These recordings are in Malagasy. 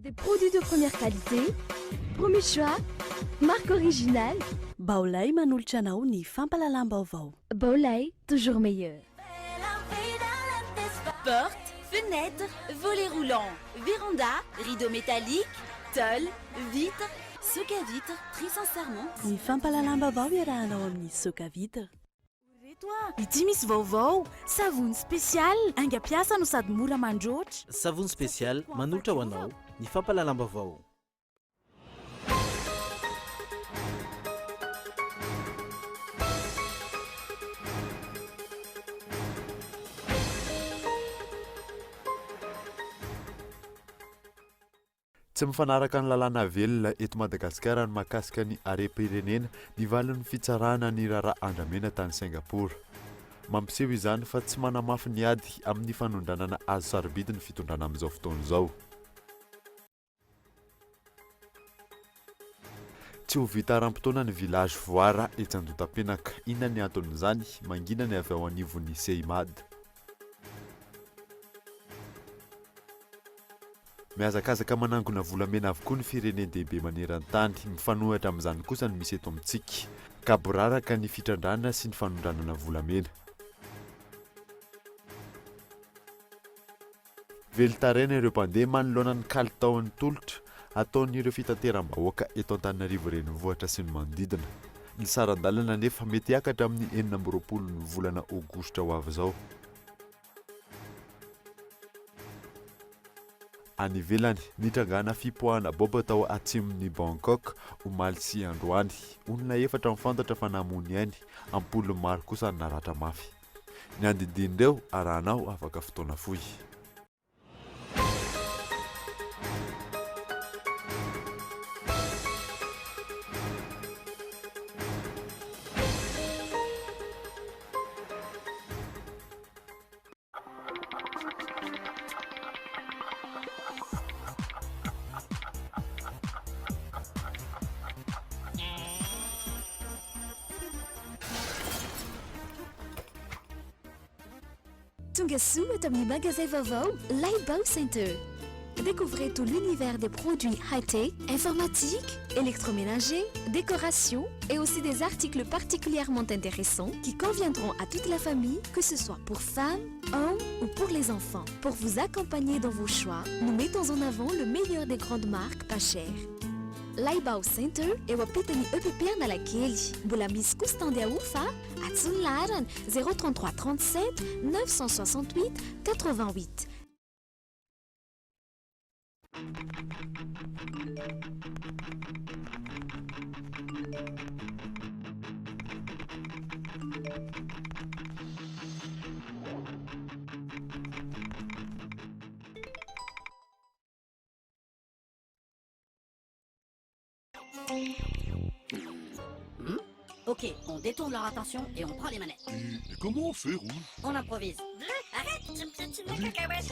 Des produits de première qualité, premier choix, marque originale. Baolay manolotra anao ny fampalalam-baovao. Baolay, toujours meilleur. Portes, fenêtres, volets roulants, véranda, rideaux métalliques, tôle, vitres, soc à vitres, très sincèrement. Ny fampalalam-baovao iarahanao amin'ny soc à vitre. Ity misy vaovao savony spesial aingam-piasa no sady mora mandroatra. Savony spesial manolotra ho anao ny fampalalam-baovao. Tsy mifanaraka ny lalàna velona eto Madagasikara ny mahakasika ny harem-pirenena nivalin'ny fitsarana ny raharaha andramena tany Singapour. Mampiseho izany fa tsy manamafy ny ady amin'ny fanondranana azo sarobidy ny fitondrana amin'izao fotoana izao. Tsy ho vita haram-potoana ny village Voara etsy Andotam-penaka. Inona ny anton'izany? Mangina ny avy ao anivon'ny Seimad. Mihazakazaka manangona volamena avokoa ny firenen-dehibe maneran-tany, mifanohitra amin'izany kosa ny misy eto amintsika ka boraraka ny fitrandrana sy ny fanondranana volamena. Velotaraina ireo mpandeha manoloana ny kalitaon'ny tolotra ataon'ireo fitateram-bahoaka eto Antananarivo renivohitra sy ny manodidina. Ny saran-dalana nefa mety hiakatra amin'ny 24 ny volana Aogositra ho avy izao. Any ivelany nitrangana fipoahana boba tao atsimon'ny Bangkok omaly sy androany. Olona 4 mifantatra fa namony ainy, ampolo maro kosa naratra mafy. Ny andidinireo arahanao afaka fotoana fohy. Tonga soa tamin'ny magasin vaovao Laibao Center. Découvrez tout l'univers des produits high-tech, informatiques, électroménagers, décoration et aussi des articles particulièrement intéressants qui conviendront à toute la famille, que ce soit pour femmes, hommes ou pour les enfants. Pour vous accompagner dans vos choix, nous mettons en avant le meilleur des grandes marques pas chères. Laibao Center eo ampitany EPP Analakely. Mbola misy kosa tande aofa atsony laharana 033 37 968 88. Ok, on détourne leur attention et on prend les manettes. Et comment on fait, Rouge? On improvise. Arrête, tu me fais une cacahuète.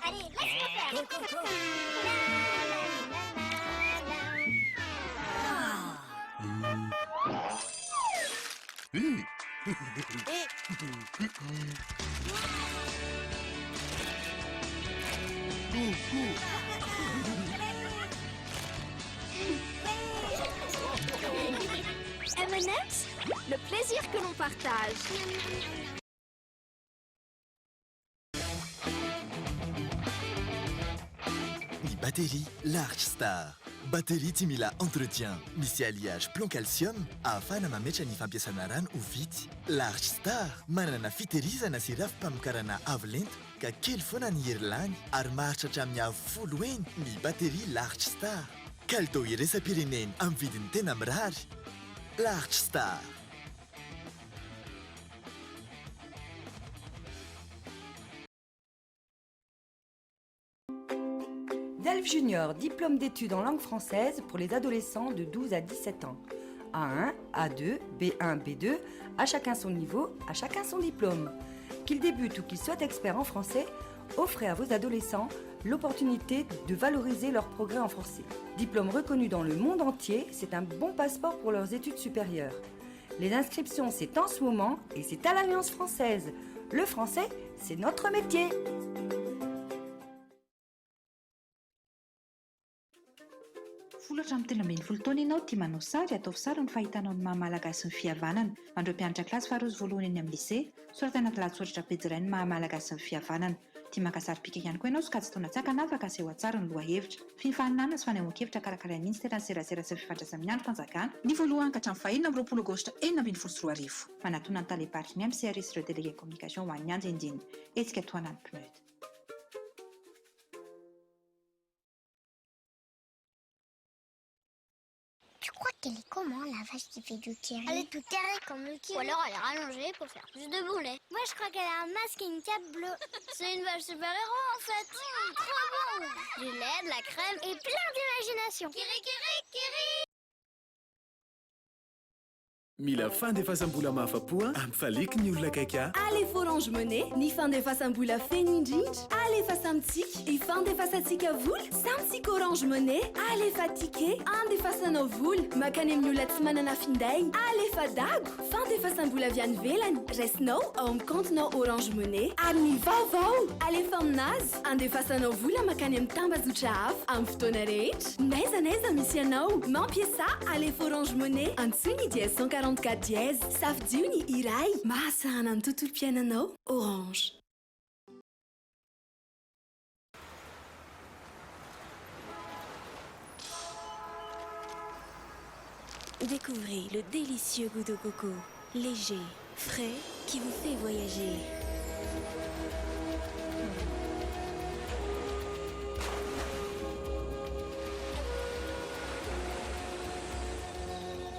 Allez, laisse-moi faire. M&M's, le plaisir que l'on partage. Ny batterie Large Star. Batterie tsy mila entretien, misy alliage plomb calcium ahafahana mametra ny fampiasana rano ho vitsy. Large Star manana fitehirizana sy rafi-pamokarana avo lento ka kely foana ny herilany ary maharitra hatramin'ny avo 10 eny ny batterie Large Star. Kalitao iraisam-pirenena amin'ny vidiny tena mirary. Large Star. DELF Junior, diplôme d'études en langue française pour les adolescents de 12 à 17 ans. A1, A2, B1, B2, à chacun son niveau, à chacun son diplôme. Qu'ils débutent ou qu'ils soient experts en français, offrez à vos adolescents l'opportunité de valoriser leur progrès en français. Diplôme reconnu dans le monde entier, c'est un bon passeport pour leurs études supérieures. Les inscriptions, c'est en ce moment et c'est à l'Alliance française. Le français, c'est notre métier. Folatra amin'ny telo ambin'ny folo taona ianao tia manao sary atao sary ny fahitanao ny mahamalagasy ny fihavanana. Mandreo mpianatra kilasy faharoa voalohany eny amin'ny lycée, sorata anaty lahatsoratra pejy iray ny mahamalagasy ny fihavanana. Tia maka sary pika ihany koa ianao sokajy taona tsakana afaka aseho tsara ny lohahevitra. Fifaninana sy fanehoan-kevitra karakara ministera ny serasera sy fifandraisana amin'ny andro fanjakana. Ny voalohany ka hatramin'ny fahaenina amby roapolo aogositra enina ambin'ny folo sy roa arivo. Manatona ny taleparitra ny amin'ny CRS ireo délégué communication ho an'ny anjendjeny. Etsika toanany pneud. Tu crois qu'elle est comment, la vache qui fait du kiri? Elle est toute carrée comme le kiri. Ou alors elle est rallongée pour faire plus de boulets. Moi je crois qu'elle a un masque et une cape bleue. C'est une vache super-héros en fait. Trop bon. Du lait, de la crème et plein d'imagination. Kiri, kiri, kiri. Mila fandefasam-bola mahafa-po ampifaliky ny olona akaiky. Alefa Orange Money ny fandefasam-bola feno indrindra. Alefa samtsika hifandefasantsika vola. Samtsika Orange Money alefa ticket andefasanao vola. Makany amin'ny olona tsy manana finday. Alefa dago fandefasam-bola avy any ivelany. Raisinao ao amin'ny comptenao Orange Money ary ny vaovao alefa aminazy andefasanao vola makany amin'ny tambazotra hafa amin'ny fotoana rehetra. N'aiza n'aiza misy anao mampiasa alefa Orange Money antsony dia 144 dièse safidio ny iray mahasahana ny tontolo-piainanao Orange. Découvrez le délicieux goût de coco, léger, frais, qui vous fait voyager.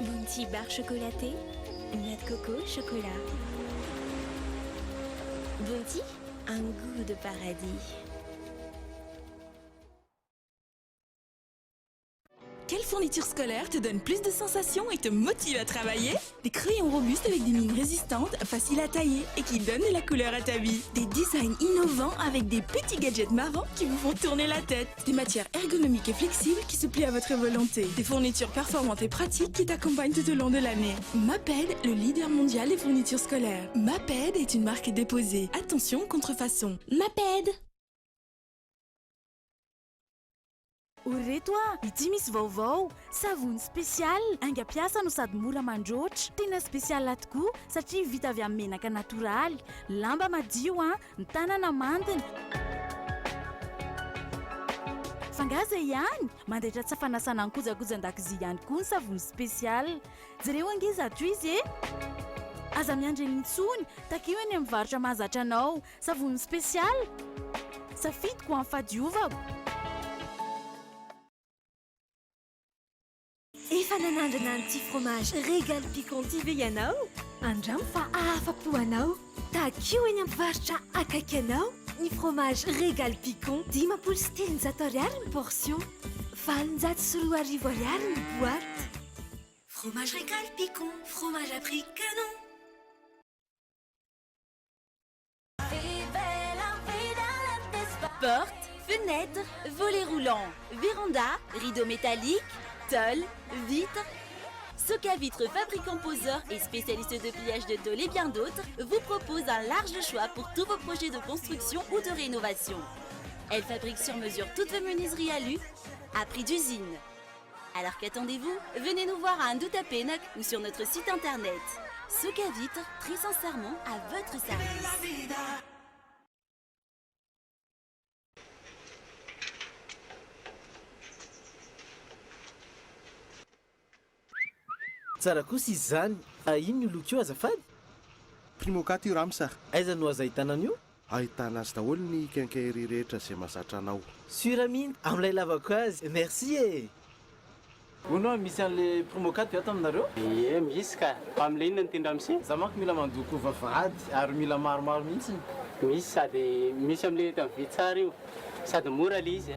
Bounty bar chocolaté, noix de coco, chocolat. Bounty, un goût de paradis. Quelle fourniture scolaire te donne plus de sensations et te motive à travailler? Des crayons robustes avec des mines résistantes, faciles à tailler et qui donnent de la couleur à ta vie. Des designs innovants avec des petits gadgets marrants qui vous font tourner la tête. Des matières ergonomiques et flexibles qui se plient à votre volonté. Des fournitures performantes et pratiques qui t'accompagnent tout au long de l'année. Maped, le leader mondial des fournitures scolaires. Maped est une marque déposée. Attention, contrefaçon. Maped. Oreto ity misy vaovao savony spesial ainga-piasa no sady mora mandroatra tena spesial tokoa satria vita avy amin'ny menaka natoraly lamba madio ny tanana mantiny fangaza ihany mandaitra tsy fanasana ny kojakojan-dakozia ihany koa ny savony spesial jereo angiza ato izy aza miandry n'intsony takeo eny amin'ny varotra mahazatra anao savony spesial safidiko amin'ny fadiovako. Efa nanandrana an'ity fromage régal piquant tive ianao andramo fa afa-po anao takeo eny amin'ny varotra akaiky anao ny fromage régal piquant 7,7 ariary ny portion 7,4 ariary ny boîte. Fromage régal piquant, fromage à prix canon. Portes, fenêtres, volets roulants, véranda, rideaux métalliques, tôle, vitres. Soca Vitres, fabricant poseur et spécialiste de pliage de tôle et bien d'autres, vous propose un large choix pour tous vos projets de construction ou de rénovation. Elle fabrique sur mesure toutes vos menuiseries alu à prix d'usine. Alors qu'attendez-vous? Venez nous voir à Ndouta Pénac ou sur notre site internet. Soca Vitres, très sincèrement à votre service. Tsara kosa izy zany ino loko io azafady primokat io ramsa aiza no aza ahitana an'io ahitana azy daholo ny quincaillerie rehetra zay mahazatra anao suraminy amin'ilay lavako azy merci hono misy an'le primokat ato aminareo misy ka fa amin'le inona ny tendra misy za manko mila mandoko vavahady ary mila maromaro mihitsy misy sady misy amin'le eto amin'ny vy tsara io sady mora le izy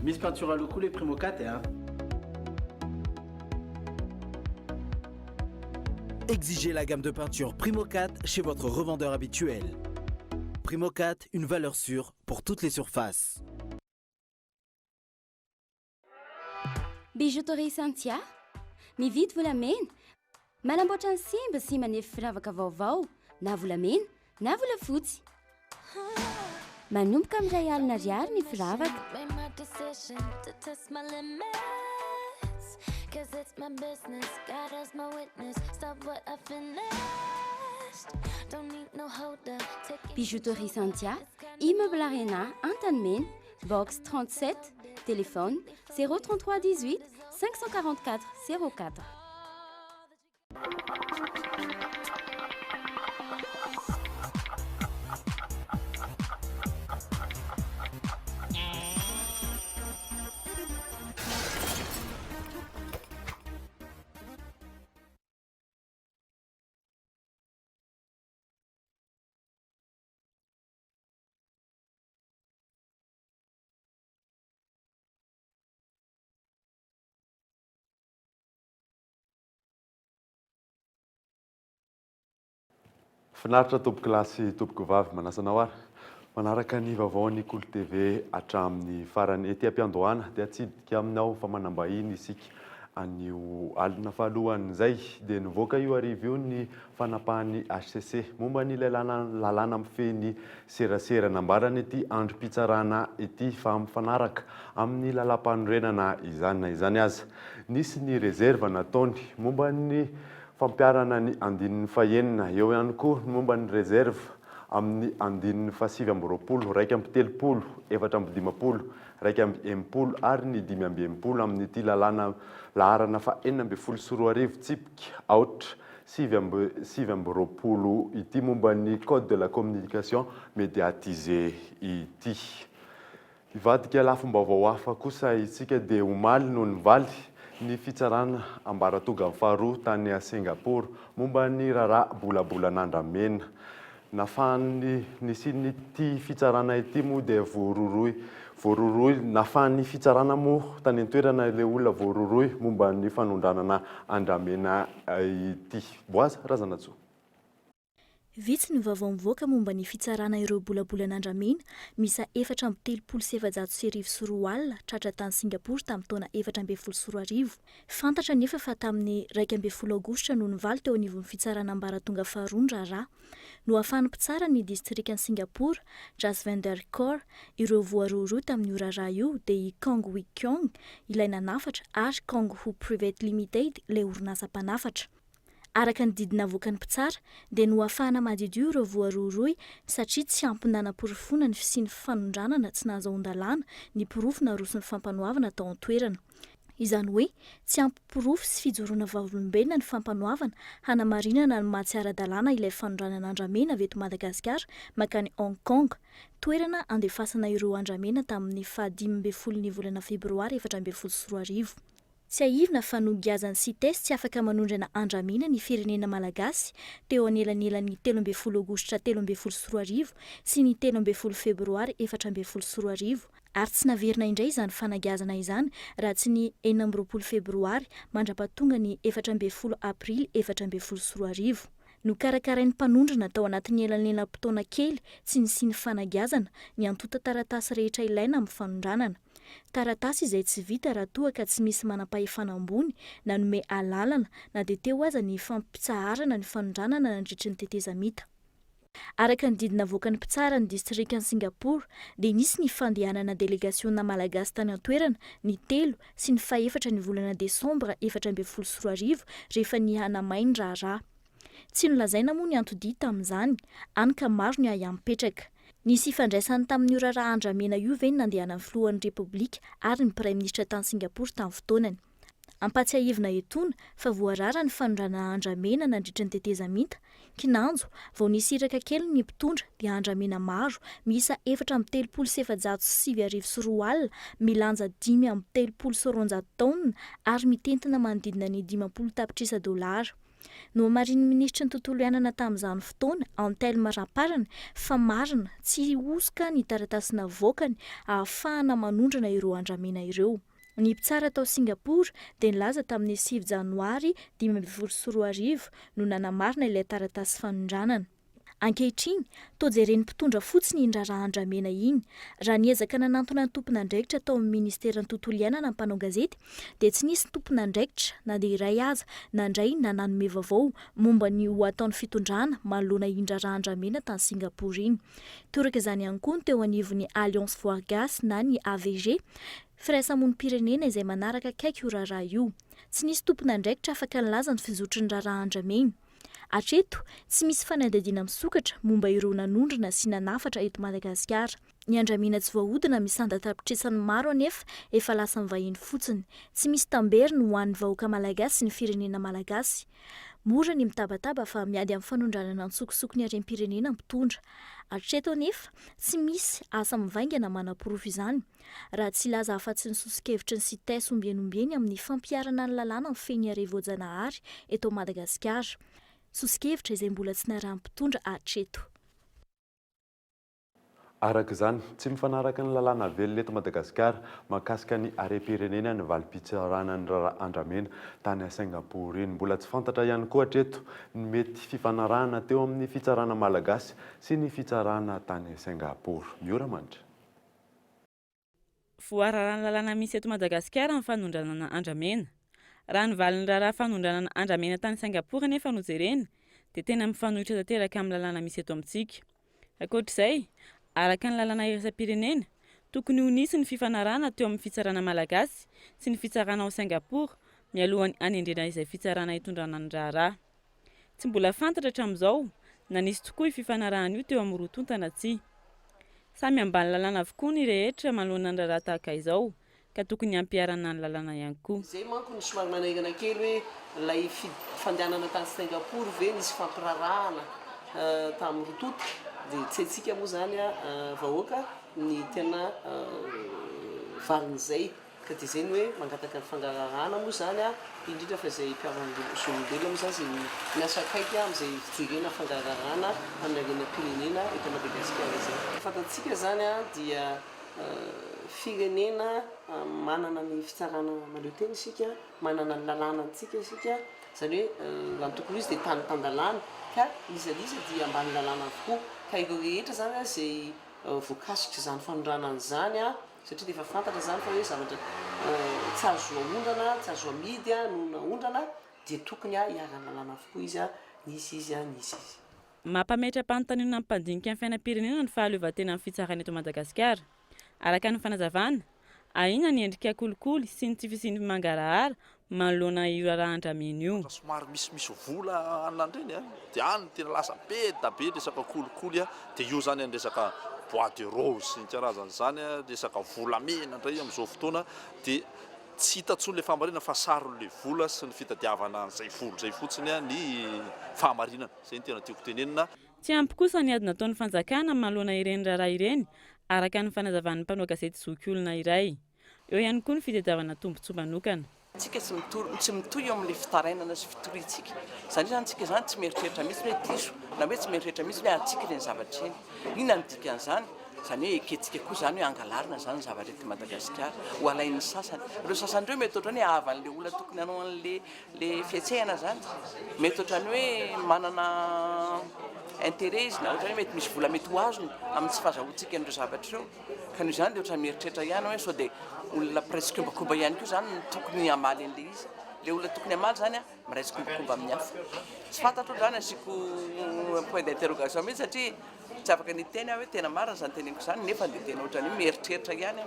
misy peinture loko le primokat Exigez la gamme de peinture Primo 4 chez votre revendeur habituel. Primo 4, une valeur sûre pour toutes les surfaces. Bijouterie Santia, mividy volamena, manamboatra ny simba sy manefy firavaka vaovao, na volamena, na volafotsy. Manomboka amin'ray alina ariary ny firavaka. Bijouterie Santia, immeuble Arena, Antanmène, box 37, téléphone 033 18 544 04. Finaritra tompoko lasy tompoko vavy manasanao ary manaraka ny vaovaon'ny Kolo TV hatramin'ny farany ety am-piandohana dia tsidika aminao fa manambahiny isika anio alina fahalohan'izay dia nivoaka io arivo io ny fanapahan'ny HCC momba ny lalàna mifeny serasera nambarany ety androm-pitsarana ety fa mifanaraka amin'ny lalam-panorenana izany na izany aza. Nisy ny reserve nataony momba ny fampiarana ny andinin'ny fahenina, eo ihany koa momba ny reserve amin'ny andinin'ny fasivy amby roapolo, raika amby telopolo, efatra amby dimapolo, raika amby enimpolo ary ny dimy amby enimpolo amin'ny ity lalàna laharana fa enina amby folo sy roa arivo tsipika aotra sivy amby roapolo ity momba ny code de la communication médiatisé ity. Ivadika lafim-baovao hafa kosa isika dia omaly no nivaly ny fitsarana ambaratonga amin'ny faharoa tany a Singapour momba ny raharaha bolabolan'andramena. Nafahany nisy fitsarana ity moa dia voaroroy nafahany fitsarana moa tany an-toerana ilay olona voaroroy momba ny fanondranana andramena ity. Boaza Razanatsoa. Vitsy ny vaovao mivoaka momba ny fitsarana ireo bolabolan'andramena misa 4,7 tratra tany Singapour tamin'ny taona 2014. Fantatra nefa fa tamin'ny 12 Aogositra no nivaly teo anivon'ny fitsarana ambaratonga faharoa raharaha. No ahafahany mpitsara ny distrikan Singapour, Jasvinder Kaur, ireo voaroa tamin'ny raharaha io dia i Kong Wee Kiong ilay nanafatra ary Kong Hu Private Limited ilay orinasa mpanafatra. Araka ny didina avoaka ny mpitsara dia no ahafahana madidio ireo voaroa satria tsy ampy nanam-porofona ny sy ny fanondranana tsy nahazoan-dalàna ny porofo roso ny fampanoavana tao an-toerana. Izany hoe tsy ampy porofo sy fijoroana vavolombelona ny fampanoavana hanamarinana ny mahatsiara-dalàna ilay fanondranana andramena avy eto Madagasikara makany Hong Kong, toerana andefasana ireo andramena tamin'ny 15 volana Febroary 2014. Tsy aivina fa nongiazan'ny CITES tsy afaka manondrana andramena ny firenena malagasy teo anelanelan'ny 13 Aogositra 2014 sy ny 13 Febroary 2014 ary tsy naverina indray izany fanagiazana izany raha tsy ny 14 Febroary mandra-pahatonga ny 14 Aprily 2014. No karakarain'ny mpanondrana tao anatin'ny elanelam-potoana kely tsy nisy ny fanagiazana ny antota taratasy rehetra ilaina amin'ny fanondranana. Taratasy izay tsy vita raha toa ka tsy misy manam-pahefana ambony nanome alalana na dia teo aza ny fampitsaharana ny fanondranana nandritry ny tetezamita. Araka ny didina avoaka ny mpitsara ny distrikan Singapour dia nisy ny fandehanana delegasiona malagasy tany an-toerana ny 3 sy ny 4 ny volana Desambra 2014 rehefa ny hanamainy raharaha. Tsy nolazaina moa ny antody tamin'izany, any ka maro ny ayampetraka. Nisy ifandraisany tamin'ny raharaha andramena io ve nandehanan'ny filohan'ny Repoblika ary ny Praiminisitra tany Singapour tamin'ny fotoanany. Ampatsiahivina etona fa voarara ny fanondrana andramena nandritra ny tetezamita, kinanjo vao nisy iraka kely ny mpitondra dia andramena maro miisa 4,707 milanja 5,300 taonina ary mitentina manodidina ny 50 tapitrisa dolara. No amarin'ny minisitra ny tontolo iainana tamin'izany fotoana Antelme Raparana fa marina tsy hosoka ny taratasina voakany ahafahana manondrana ireo andramena ireo. Ny mpitsara tao Singapour dia nilaza tamin'ny 9 janoary 2024 no nanamarina ilay taratasy fanondranana. Ankehitriny, toa jeren'ny mpitondra fotsiny iny raharaha Andramena iny. Raha niezaka nanantona ny tompon'andraikitra tao amin'ny ministeran'ny tontolo iainana ny mpanao gazety dia tsy nisy tompon'andraikitra na dia iray aza nandray na nanome vaovao momba ny ho ataon'ny fitondrana manoloana iny raharaha Andramena tany Singapour iny. Toraka izany ihany koa ny teo anivon'ny Alliance Voagasy na ny AVG, firaisamonim-pirenena izay manaraka akaiky io raharaha io. Tsy nisy tompon'andraikitra afaka nilaza ny fizotry ny raharaha Andramena. Hatreto, tsy misy fanadihadiana misokatra momba ireo nanondrina sy nanafatra eto Madagasikara. Ny Andramena tsy voahodina misanda-tapitresany maro anefa efa lasa mivahiny fotsiny. Tsy misy tamberiny ho an'ny vahoaka malagasy sy ny firenena malagasy. Mora ny mitabataba fa miady amin'ny fanondranana ny sokosoko ny harem-pirenena mpitondra. Hatreto anefa, tsy misy asa mivaingana manam-porofo izany. Raha tsy laza afa-tsy ny sosikevitry ny Sites ombienombeny amin'ny fampiarana ny lalàna amin'ny feny Arivoajanahary eto Madagasikara. Sosikevitra izay mbola tsy naraha-mpitondra hatreto. Araka izany, tsy mifanaraka ny lalàna velona eto Madagasikara mahakasika ny harem-pirenena ny valim-pitsarana ny raharaha Andramena tany Singapour iny. Mbola tsy fantatra ihany koa hatreto ny mety fifanarahana teo amin'ny fitsarana malagasy sy ny fitsarana tany Singapour. Miora manitra. Voararan'ny lalàna misy eto Madagasikara amin'ny fanondranana Andramena. Raha ny valin'ny raharaha fanondranana Andramena tany Singapour nefa no jerena dia tena mifanohitra tanteraka amin'ny lalàna misy eto amintsika. Ankoatr'izay, araka ny lalàna iraisam-pirenena, tokony ho nisy ny fifanarahana teo amin'ny fitsarana malagasy sy ny fitsarana ao Singapour mialohan'ny hanendrena izay fitsarana hitondrana ny raharaha. Tsy mbola fantatra hatramin'izao na nisy tokoa io fifanarahana io teo amin'ny roa tontana tsia. Samy ambany lalàna avokoa ny rehetra manoloana ny raharaha tahaka izao ka tokony hampiarana ny lalàna ihany koa. Izay manko ny somary manaingana kely hoe ilay fandehanana tany Singapour ve nisy fampirarahana tamin'ny rototo dia tsy haintsika moa zany vahoaka ny tena valin'izay ka dia izay ny hoe mangataka ny fangarahana moa zany indrindra fa izay mpiara-olombelona moa zany izay miasa akaiky amin'izay fijerena fangarahana amin'ny harem-pirenena eto Madagasikara izay. Fantatsika zany dia firenena manana ny fitsarana mahaleo tena isika, manana ny lalàna antsika isika, zany hoe raha tokony izy dia tany-tandalàna ka izy dia ambany lalàna avokoa ka ireo rehetra zany izay voakasika izany fanondranana izany satria dia efa fantatra zany fa hoe zavatra tsy azo ahondrana, tsy azo amidy no nahondrana dia tokony hiarana lalàna avokoa izy nisy izy. Mampametra-panontaniana amin'ny mpandinika ny fiainam-pirenena ny fahaleovan-tena amin'ny fitsarana eto Madagasikara. Araka ny fanazavana, ahina ny endrika kolikoly sy ny tsy fisian'ny mangarahara manoloana io raharaha Andramena io. Somary misy vola an'andreny dia any tena lasa be da be resaka kolikoly dia io zany ny resaka bois de rose sy ny karazany zany resaka volamena indray amin'izao fotoana dia tsy hita intsony ilay fahamarinana fa saron'ilay vola sy ny fitadiavana an'izay volo izay fotsiny ny fahamarinana. Izay ny tena tiako tenenina. Tsy ampy kosa ny ady nataon'ny fanjakana manoloana ireny raharaha ireny araka ny fanazavan'ny mpanao gazety Zoky Olona iray. Eo ihany koa ny fitadiavana tombotsoa manokana. Tsika tsy mitohy eo amin'ilay fitarainana sy fitoriantsika. Izany zany tsika zany tsy mieritreritra mihitsy hoe diso na hoe tsy mieritreritra mihitsy hoe atsika ireny zavatra eny. Inona ny dikan'izany? Zany hoe eketsika koa zany hoe angalarina zany zavatra eto Madagasikara ho alain'ny sasany. Ireo sasany ireo mety ohatrany hoe havan'ilay olona tokony hanao an'ilay fietsehana zany. Mety ohatrany hoe manana intérêt izy na ohatrany mety misy vola mety ho azony amin'ny tsy fahazahoantsika an'ireo zavatra ireo. Ka noho izany dia ohatrany mieritreritra ihany hoe sao dia olona presque kombakomba ihany koa zany tokony hamaly an'ilay izy. Ilay olona tokony hamaly zany miraisy kombakomba amin'ny hafa. Tsy fantatro zany asiko point d'interrogation mihitsy satria tsy afaka ny teny hoe tena marina zany teneniko zany nefa dia tena ohatrany mieritreritra ihany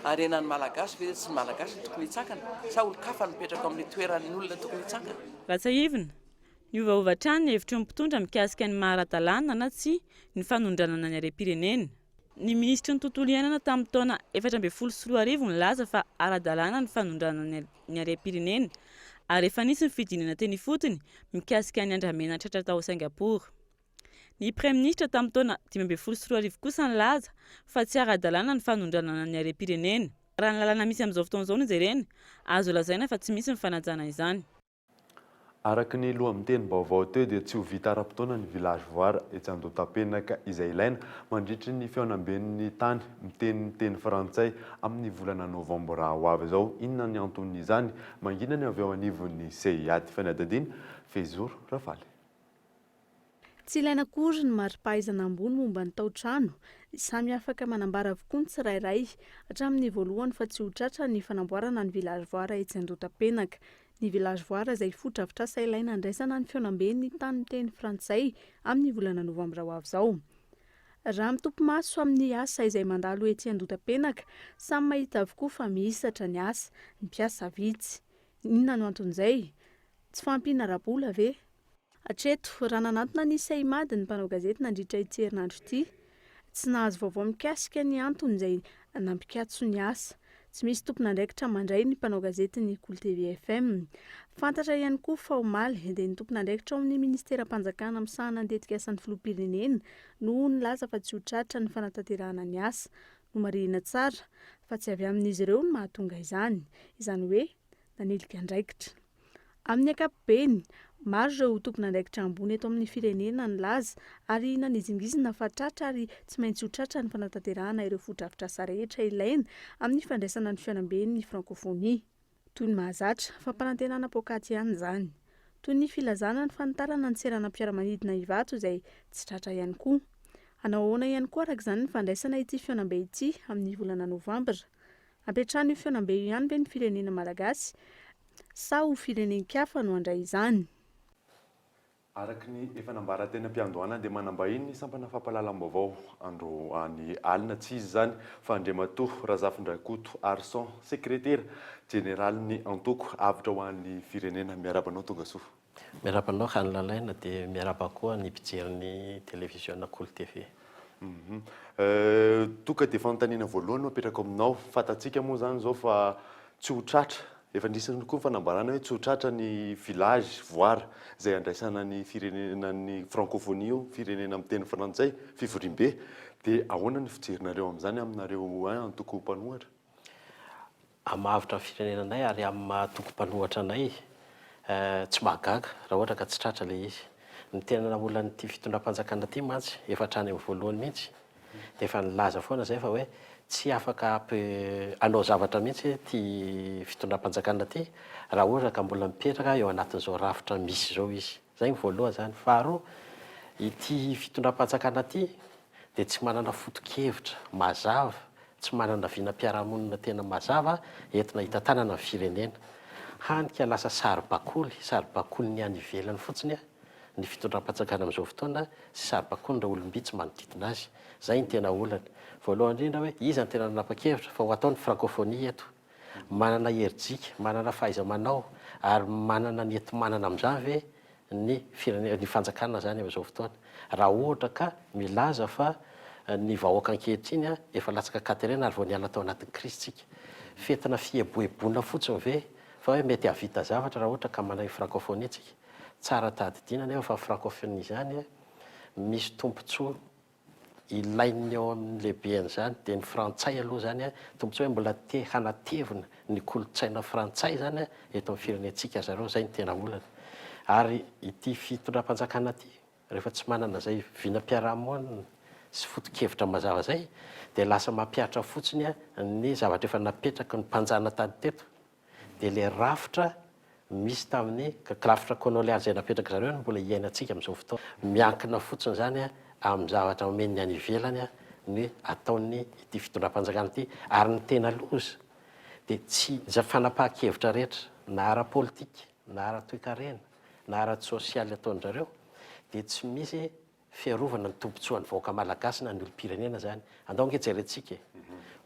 arenan'ny malagasy ve tsy malagasy tokony hitsakana sa olo-kafa mipetraka amin'ny toeran'ny olona tokony hitsakana. Ratsaivina, ny ovaovatrany ny hevitry ny mpitondra mikasika ny maharadalàna na tsy ny fanondranana ny harem-pirenena. Ny ministry ny tontolo iainana tamin'ny taona 2024 nilaza fa ara-dalàna ny fanondranana ny harem-pirenena ary efa nisy ny fidinana teny fotony mikasika ny Andramena tratra tao Singapour. Ny Premier Ministre tamin'ny taona 2024 kosa nilaza fa tsy ara-dalàna ny fanondranana ny harem-pirenena. Raha ny lalàna misy amin'izao fotoana izao no jerena, azo lazaina fa tsy misy ny fanajana izany. Araka ny loha amin'ny teny-baovao teo dia tsy ho vita ara-potoana ny village voara etsy Andotapenaka izay ilaina mandritra ny fiaonamben'ny tany miteny teny frantsay amin'ny volana novambra ho avy izao. Inona ny anton'izany? Mangina ny avy eo anivon'ny CIAD Fanadadiny Fezoro Rafaly. Tsy ilaina akory ny mari-pahaizana ambony momba ny tao-trano, samy afaka manambara avokoa ny tsirairay hatramin'ny voalohany fa tsy ho tratra ny fanamboarana ny village voara etsy Andotapenaka. Ny village voara izay foto-drafitrasa ilaina andraisana ny fiaonamben'ny tany miteny frantsay amin'ny volana novambra ho avy izao. Raha mitompo maso amin'ny asa izay mandalo etsy Andotapenaka, samy mahita avokoa fa misatra ny asa, ny mpiasa vitsy. Inona no anton'izay? Tsy fampiana rabola ve? Hatreto, raha nanantona ny CIMAD ny mpanao gazety nandritra ity herinandro ity, tsy nahazo vaovao mikasika ny antony izay nampikatso ny asa. Tsy misy tompon'andraikitra mandray ny mpanao gazety ny Cool TV FM. Fantatra ihany koa fa omaly dia ny tompon'andraikitra ao amin'ny Ministeram-panjakana misahana handetika asan'ny filoham-pirenena no nilaza fa tsy ho tratra ny fanatanterahana ny asa no marihina tsara fa tsy avy amin'izy ireo no mahatonga izany. Izany hoe nanilika andraikitra. Amin'ny ankapobeny, maro ireo tompon'andraikitra ambony eto amin'ny firenena nilaza ary nanizingizina fa tratra ary tsy maintsy ho tratra ny fanatanterahana ireo foto-drafitrasa rehetra ilaina amin'ny fandraisana ny fiaonamben'ny frankofônia. Toy ny mahazatra fampanantenana pôkaty ihany izany. Toy ny filazana ny fanitarana ny seranam-piaramanidina Ivato izay tsy tratra ihany koa. Hanao ahoana ihany koa araka izany ny fandraisana ity fiaonambe ity amin'ny volana novambra. Ampiatrano io fiaonambe io ihany ve ny firenena malagasy sa ho firenenkafa no handray izany? Araka ny efa nambaran-teny am-piandohana dia manambahiny ny sampana fampahalalam-baovao andro any alina tsy izy izany fa Andriamatoa Razafindrakoto Arson, sekretera jeneraly ny antoko avitra ho an'ny firenena. Miarabanao Tongasoa. Miarabanao Hanilalaina dia miaraba koa ny mpijery ny televisiona Cool TV. Toka dia fanontaniana voalohany no apetraka aminao. Fatatsika moa izany izao fa tsy ho tratra. Efa nisany koa fanambarana hoe tsy ho tratra ny village voara izay andraisana ny firenena ny frankofônia io, firenena amin'ny teny frantsay, Fivorimbe. Dia ahoana ny fijerinareo amin'izany aminareo antoko mpanohatra? Amavitra firenenanay ary amin'ny mahatoko mpanohatra anay tsy mahagaga raha ohatra ka tsy tratra ilay izy. Ny tena naolana ity fitondram-panjakana ity mantsy efa hatrany amin'ny voalohany mihitsy dia efa nilaza foana izay fa hoe tsy afaka anao zavatra mihitsy ty fitondram-panjakana ty raha ohatra ka mbola mipetraka eo anatin'izao rafitra misy izao izy. Zay ny voalohany zany. Faharoa, ity fitondram-panjakana ty dia tsy manana foto-kevitra mazava, tsy manana vinam-piarahamonina tena mazava entina hitantanana ny firenena. Hany ka lasa sary-bakoly ny any ivelany fotsiny ny fitondram-panjakana amin'izao fotoana sy sary-bakoly raha olom-bitsy manodidina azy. Zay ny tena olana. Voalohany indrindra hoe izy ny tena nanapa-kevitra fa ho ataony frankofônia eto. Manana herijika, manana fahaiza-manao ary manana ny enti-manana amin'izany ve ny fanjakana zany amin'izao fotoana. Raha ohatra ka milaza fa ny vahoaka ankehitriny efa latsaka katerena ary vao niala tao anatin'ny krisitsika. Fetina fieboebona fotsiny ve fa hoe mety havita zavatra raha ohatra ka manay frankofônia tsika. Tsara tadidina nefa fa frankofônia zany misy tompontsoa ilainy eo amin'ny lehibeany zany dia ny frantsay aloha zany tompontsoa hoe mbola hanatevina ny kolotsaina frantsay zany eto amin'ny firenentsika zareo. Zay ny tena olana. Ary ity fitondram-panjakana ty rehefa tsy manana zay vinam-piarahamonina sy foto-kevitra mazava zay dia lasa mampiatra fotsiny ny zavatra efa napetraka ny mpanjana tady teto. Dia le rafitra misy tamin'ny rafitra kolonialy zay napetraka zareo no mbola iainantsika amin'izao fotoana. Miankina fotsiny zany amin'ny zavatra omeny any ivelany ny ataony ity fitondram-panjakana ity ary ny tena loza dia tsy fanapahan-kevitra rehetra na ara-politika na ara-toekarena na ara-sosialy ataony zareo dia tsy misy fiarovana ny tompontsoan'ny vahoaka malagasy na ny olom-pirenena zany. Andao nge jerentsika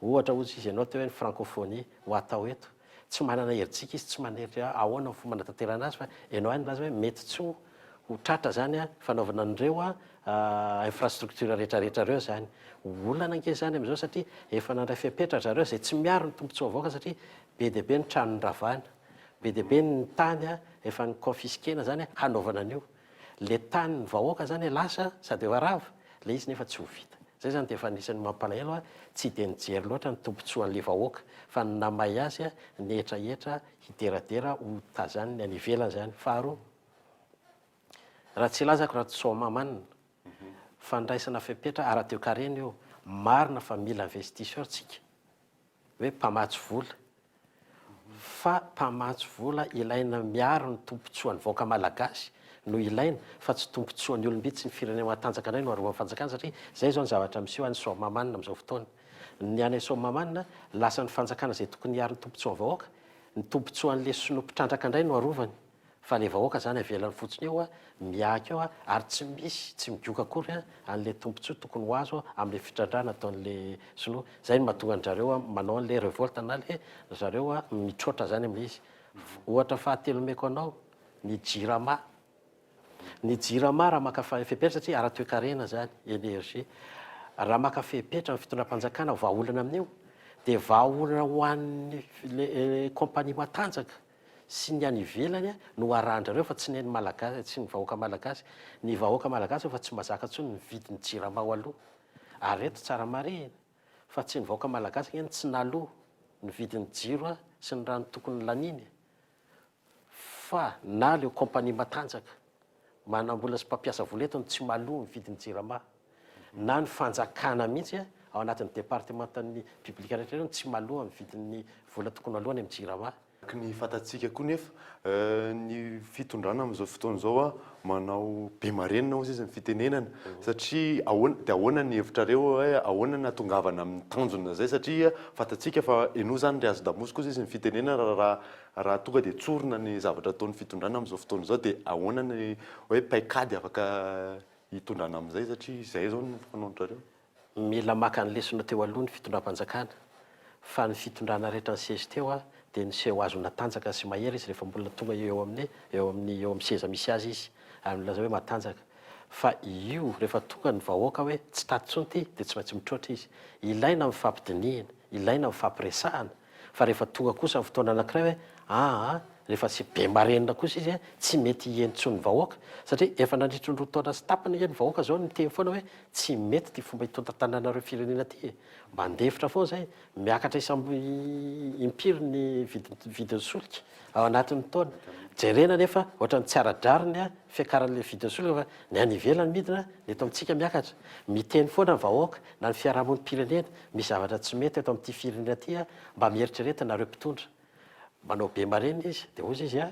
ohatra ozy izy ianao teo hoe ny frankofônia ho atao eto tsy manana heritsika izy, tsy manery ahoana ny fomba natanterana azy fa ianao any laza hoe mety tsy ho tratra zany fanaovana an'ireo infrastructure rehetrarehetra reo zany. Olana anke zany amin'izao satria efa nandray fepetra zareo zay tsy miaro ny tompontsoa vahoaka satria be dia be ny trano ny ravana, be dia be ny tany efa ny confisquena zany hanaovana an'io. Le tany ny vahoaka zany lasa sady efa rava, le izy nefa tsy ho vita. Zay zany dia efa anisan'ny mampalahelo tsy dia nijery loatra ny tompontsoan'le vahoaka fa namay azy ny etraetra hideradera ho tazany ny any ivelany zany. Faharoa, raha tsy ilazako raha somamanina fandraisana fepetra ara-teo karena io marina fa mila investisseur tsika hoe mpamatsy vola fa mpamatsy vola ilaina miaro ny tompontsoan'ny vahoaka malagasy no ilaina fa tsy tompontsoan'ny olombitsy ny firenena matanjaka indray no arovany fanjakana satria zay zao ny zavatra misy any somamanina amin'izao fotoana ny any somamanina lasa ny fanjakana zay tokony hiaro ny tompontsoan'ny vahoaka ny tompontsoan'le sonom-pitrandraka indray no arovany fa le vahoaka zany avelany fotsiny eo miaka eo ary tsy misy tsy migioka akory an'le tompontsoa tokony ho azo amin'le fitrandrana ataon'le sinoa zay no mahatonga ny zareo manao an'le revolte na le zareo mitroatra zany amin'le izy ohatra fahatelo meko anao ny jirama raha maka fepetra satria ara-toekarena zany énergie raha maka fepetra ny fitondram-panjakana vahaolana amin'io dia vahaolana ho an'ny compagnie matanjaka sy ny any ivelany no arahandrareo fa tsy ny malagasy tsy ny vahoaka malagasy ny vahoaka malagasy fa tsy mazaka ntsony ny vidin'ny jirama ho aloha ary reto tsara marina fa tsy ny vahoaka malagasy ny tsy naloha ny vidin'ny jiro sy ny rano tokony laniny fa na leo compagnie matanjaka manambola sy mpampiasa vola etony tsy maloha ny vidin'ny jirama na ny fanjakana mihitsy ao anatin'ny départementan'ny publique rehetra tsy maloha ny vidin'ny vola tokony alohany amin'ny jirama ny fatatsika koa nefa ny fitondrana amin'izao fotoana izao manao be marenina ozy izy ny fitenenana satria dia ahoana ny hevitrareo hoe ahoana ny atongavana amin'ny tanjona zay satria fatatsika fa eno zany le azo damosy koa izy ny fitenenana raha tonga dia tsorina ny zavatra ataon'ny fitondrana amin'izao fotoana izao dia ahoana ny hoe paikady afaka hitondrana amin'izay satria izay zao ny fanaontrareo mila maka ny lesona teo aloha ny fitondram-panjakana fa ny fitondrana rehetra ny sezy teo dia niseho azo natanjaka sy mahery izy rehefa mbola tonga eo amin'ny seza misy azy izy ary milaza hoe matanjaka fa io rehefa tonga ny vahoaka hoe tsy taty tsony ty dia tsy maintsy mitroatra izy ilaina amin'ny fampidinihana ilaina amin'ny fampiresahana fa rehefa tonga kosa amin'ny fotoana anankiray hoe rehefa tsy be marenina kosa izy tsy mety hientsony vahoaka satria efa nandritry ny roa taona sy tapany ny vahoaka zao ny teny foana hoe tsy mety ty fomba hitondra tanànareo firenena ty mandevitra foana zay miakatra isamby impiry ny vidin'ny solika ao anatin'ny taona jerena nefa ohatra ny tsy aradrariny fiakaran'le vidin'ny solika fa ny any ivelany midina eto amintsika miakatra miteny foana ny vahoaka na ny fiarahamon'ny pirenena misy zavatra tsy mety eto amin'ity firenena ty mba mieritrereta nareo mpitondra manao be marenina izy dia ozy izy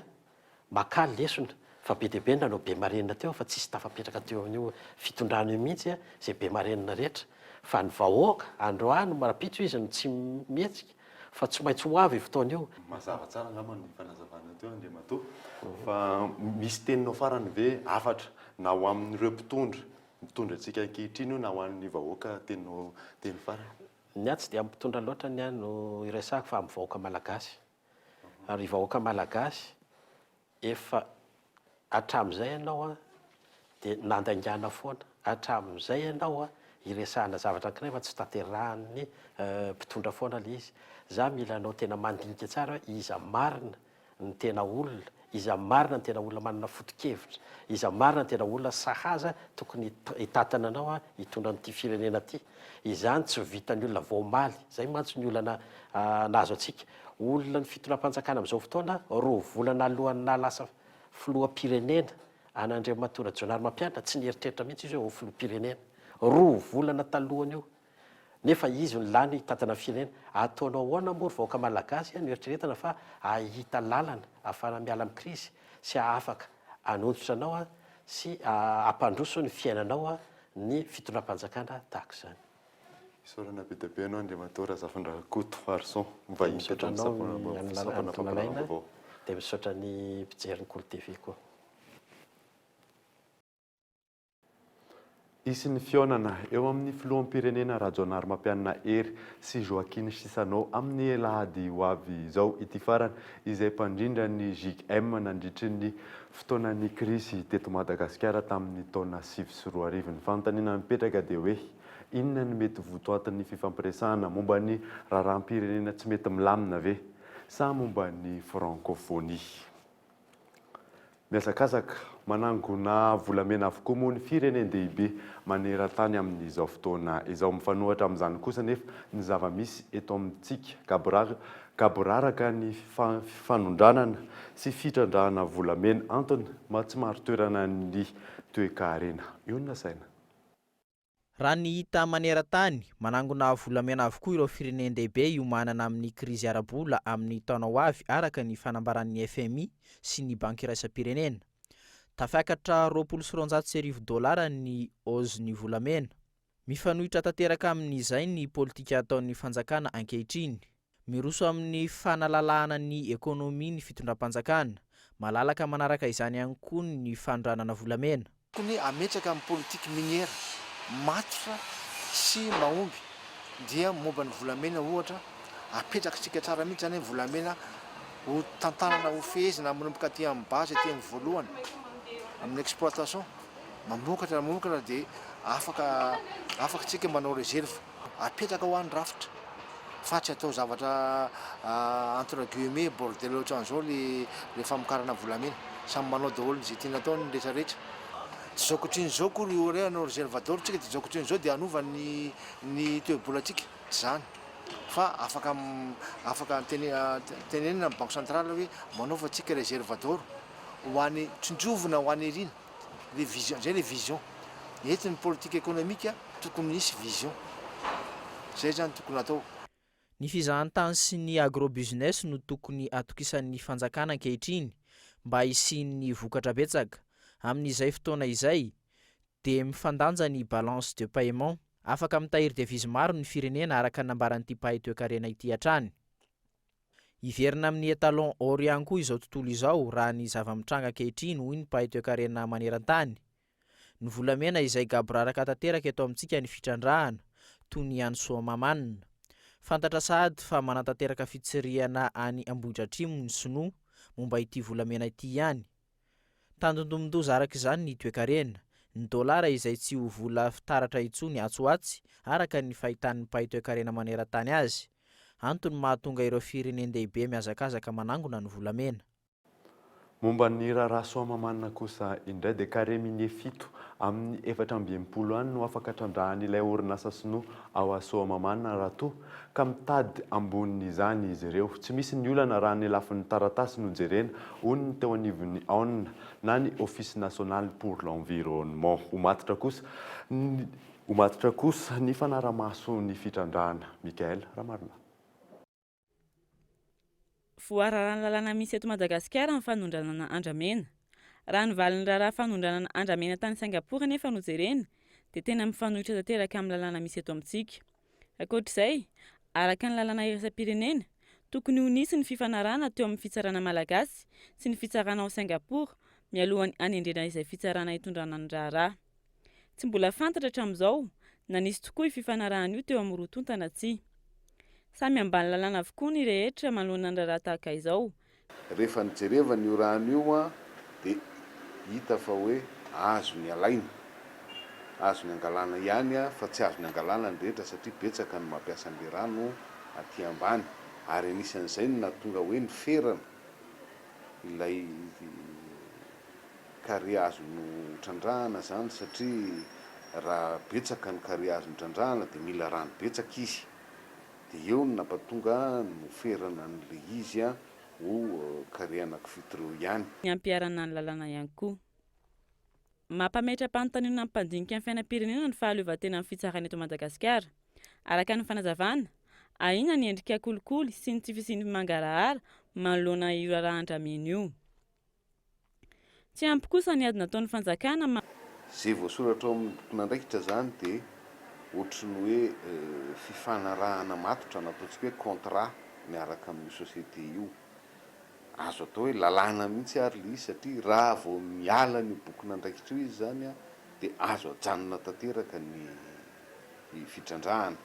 makaly lesona fa be dia be nanao be marenina teo fa tsisy tafapetraka teo amin'io fitondrana io mihitsy zay be marenina rehetra fa ny vahoaka androany marapitso izy no tsy mihetsika fa tsy maintsy ho avy fotoana io mazava tsara angamba ny fanazavana teo andre mato fa misy teninao farany ve afatra na ho amin'ireo mpitondra antsika ankehitriny io na ho an'ny vahoaka teninao teny farany ny tsy dia mpitondra loatra ny no iresahako fa amin'ny vahoaka malagasy ary vahoaka malagasy efa hatramin'izay ianao dia nandaingana foana hatramin'izay ianao iresahana zavatra ankiray fa tsy taterahan'ny mpitondra foana le izy za mila anao tena mandinika tsara hoe iza marina ny tena olona iza marina ny tena olona manana foto-kevitra iza marina ny tena olona sahaza tokony hitatana anao hitondra n'ity firenena ty izany tsy vitany olona voamaly zay mantsy ny olana nazo atsika olona ny fitondram-panjakana amin'izao fotoana roa volana alohany nalasa filoham-pirenena an'Andriamatora Jonary Mampianatra tsy nieritreritra mihitsy izy hoe ho filoham-pirenena roa volana talohany io nefa izy ny lany hitatana firenena ataonao ahoana mory vahoaka malagasy no eritreretana fa ahita lalana ahafahana miala amin'ny krisy sy afaka anontotra anao sy ampandroso ny fiainanao ny fitondram-panjakana tahaka izany isaorana be dia be anao Andriamatora Zafandrakoto Arson mivahiny sapana dia misaotra ny mpijery ny Kolo TV koa isin'ny fionana eo amin'ny filoham-pirenena Rajonary Mampianina Hery sy Joaquin Sisanao amin'ny alahady ho avy izao ity farany izay mpandrindra ny JM nandritry ny fotoanan'ny krisy teto Madagasikara tamin'ny taona 2024 ny fanontaniana mipetraka dia hoe inona ny mety votoatin'ny fifampiresahana momba ny raharaham-pirenena tsy mety milamina ve sa momba ny francophonie miazakazaka manangona volamena avokoa moa ny firenendehibe maneran-tany amin'izao fotoana izao. Mifanohatra amin'izany kosa nefa ny zava-misy eto amintsika kaboraraka ny fanondranana sy fitrandrahana volamena antony tsy maro toerana ny toe-karena. Io na saina raha ny hita maneran-tany manangona volamena avokoa ireo firenendehibe iomanana amin'ny krizy ara-bola amin'ny taona ho avy araka ny fanambaran'ny FMI sy ny banky iraisam-pirenena. Tafiakatra $20,900 ny ozin'ny volamena. Mifanohitra tanteraka amin'izay ny politika ataon'ny fanjakana ankehitriny. Miroso amin'ny fanalalahana ny ekonomia ny fitondram-panjakana. Malalaka manaraka izany ihany koa ny fandranana volamena. Kony ametraka amin'ny politika miniera matotra sy mahomby dia momba ny volamena ohatra apetraka tsika tsara mihitsy zany volamena ho tantanana ho fehezina manomboka aty amin'ny base aty amin'ny voalohany amin'ny exploitation mamokatra dia afaka tsika manao reserve apetraka ho an'ny rafitra fa tsy atao zavatra entre guillemets bordel ohatran'izao le famokarana volamena samy manao daholo zay tiana atao ny rehetrarehetra. Tsy zao kotriny zao koa io re anao reservateur tsika dia zao kotriny zao dia anova ny toe-bolatsika tsy zany fa afaka tenenina ny banque centrale hoe manova tsika reservateur ho an'ny tsinjovina ho an'ny irina le vision zay le vision ety ny politique économique tokony misy vision zay zany tokony atao. Ny fizahantany sy ny agrobusiness no tokony atokisan'ny fanjakana ankehitriny mba hisian'ny vokatra betsaka. Amin'izay fotoana izay dia mifandanja ny balance de paiement afaka mitahiry devizy maro ny firenena araka nambaran'ity pahay toe-karena ity hatrany. Iverina amin'ny etalon or ihany koa izao tontolo izao raha ny zava-mitranga ankehitriny hoy ny pahay toe-karena maneran-tany. Ny volamena izay gaboraraka tanteraka eto amintsika ny fitrandrahana toy ny any Soamamanina. Fantatra sahady fa manatanteraka fitsirihana any Ambohitra Atrimo ny Sinoa momba ity volamena ity ihany. Tandondomindoza araka izany ny toe-karena, ny dolara izay tsy ho vola fitaratra intsony atsoatsy araka ny fahitan'ny pahay toe-karena maneran-tany azy. Antony mahatonga ireo firenendehibe mihazakazaka manangona ny volamena. Momba ny raharaha Soamamanina kosa indray dia carré minier 7 amin'ny 420 any no afaka trandrahan'ilay orinasa Sinoa ao Soamamanina raha toa ka mitady ambonin'izany izy ireo. Tsy misy ny olana raha ny lafin'ny taratasy no jerena hoy ny teo anivon'ny ONU na ny Office national pour l'environnement. Ho matotra kosa ny fanaramaso ny fitrandrahana. Mikael Ramarina. Voararany lalàna misy eto Madagasikara amin'ny fanondranana andramena. Raha ny valin'ny raharaha fanondranana andramena tany Singapour nefa no jerena dia tena mifanohitra tanteraka amin'ny lalàna misy eto amintsika. Ankoatr'izay, araka ny lalàna iraisam-pirenena, tokony ho nisy ny fifanarahana teo amin'ny fitsarana malagasy sy ny fitsarana ao Singapour mialohan'ny hanendrena izay fitsarana hitondrana ny raharaha. Tsy mbola fantatra hatramin'izao na nisy tokoa io fifanarahana io teo amin'ny roatontana tsia. Samy ambany lalàna avokoa ny rehetra manoloana ny raharaha tahaka izao. Rehefa nijerevana io rano io dia hita fa hoe azo ny alaina, azo ny angalana ihany fa tsy azo ny angalana ny rehetra satria betsaka ny mampiasa an'ilay rano aty ambany ary anisan'izay no nahatonga hoe ny ferana ilay carré azo no trandrahana zany satria raha betsaka ny carré azo no trandrahana dia mila rano betsaka izy. Dia eo no nampatonga no ferana an'ilay izy ho carré anankifitro ihany. Ny ampiarana ny lalàna ihany koa. Mampametra-panontaniana ny mpandinika amin'ny fiainam-pirenena ny fahaleovantena amin'ny fitsarana eto Madagasikara. Araka ny fanazavana, ahina ny endrika kolikoly sy ny tsy fisian'ny mangarahara manoloana io raharaha andramena io. Tsy ampy kosa ny ady nataon'ny fanjakana Zay voasoratra ao amin'ny boky nandraikitra zany dia ohatrany hoe fifanarahana matotra na ataontsika hoe contrat miaraka amin'ny société io. Azo atao hoe lalàna mihitsy ary le izy satria raha vao miala ny boky nandraikitra io izy zany dia azo ajanona tanteraka ny fitrandrahana.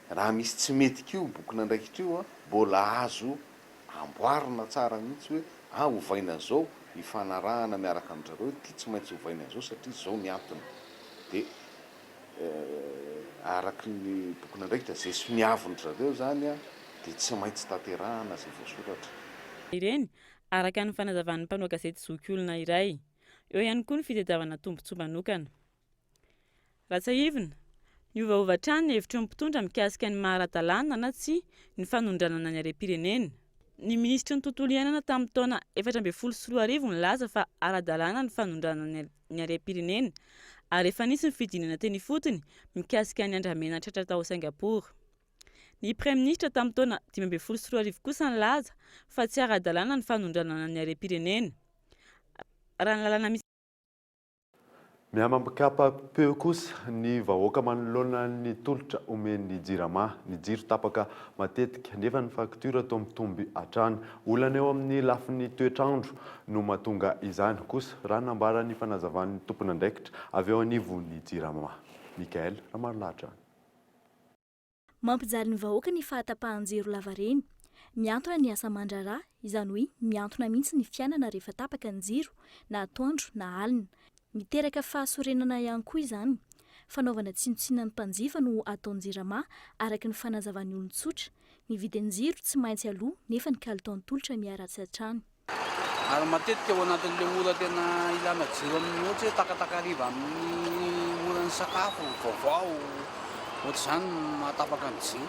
Raha misy tsy mety kio boky nandraikitra io mbola azo amboarina tsara mihitsy hoe hovaina zao hifanarahana miaraka amin'izareo ty tsy maintsy hovaina zao satria zao ny antony. Dia araka ny boky nandraikitra zay sy miavony zareo zany dia tsy maintsy tanterahana zay voasoratra. Ireny araka ny fanazavan'ny mpanao gazety Zoky Olona iray. eo ihany koa ny fitadiavana tombontsoa manokana. Ratsaivina, niovaova trany ny hevitra eo mpitondra mikasika ny maharadalàna na tsy ny fanondranana ny harem-pirenena. Ny ministry ny tontolo iainana tamin'ny taona 2014 nilaza fa ara-dalàna ny fanondranana ny harem-pirenena ary efa nisy ny fidinana teny fotony mikasika ny andramena tratra tao Singapour. Ny Premier Ministre tamin'ny taona 2014 kosa nilaza fa tsy ara-dalàna ny fanondranana ny harem-pirenena. Raha ny lalàna misy mihamapikapa-peo kosa ny vahoaka manoloana ny tolotra omen'ny jirama, ny jiro tapaka matetika nefa ny faktura toa mitomby hatrany. Olana eo amin'ny lafin'ny toetrandro no mahatonga izany kosa raha nambara ny fanazavan'ny tompona andraikitra avy eo anivon'ny jirama. Mikael Ramarlatra. Mampijaly ny vahoaka ny fahatapahan-jiro lavareny. Miantona ny asa aman-draharaha, izany hoe miantona mihitsy ny fiainana rehefa tapaka ny jiro na atoandro na alina. Miteraka fahasorenana ihany koa izany. Fanaovana tsinotsinona ny mpanjifa no ataon'ny jirama araka ny fanazavan'ny olon-tsotra. Ny vidin'ny jiro tsy maintsy aloha nefa ny kalitaon'ny tolotra miaratsy hatrany. Ary matetika ao anatin'ilay ora tena ilana jiro amin'ny ohatra hoe takatakariva amin'ny oran'ny sakafo vaovao ohatr'izany mahatapaka ny jiro.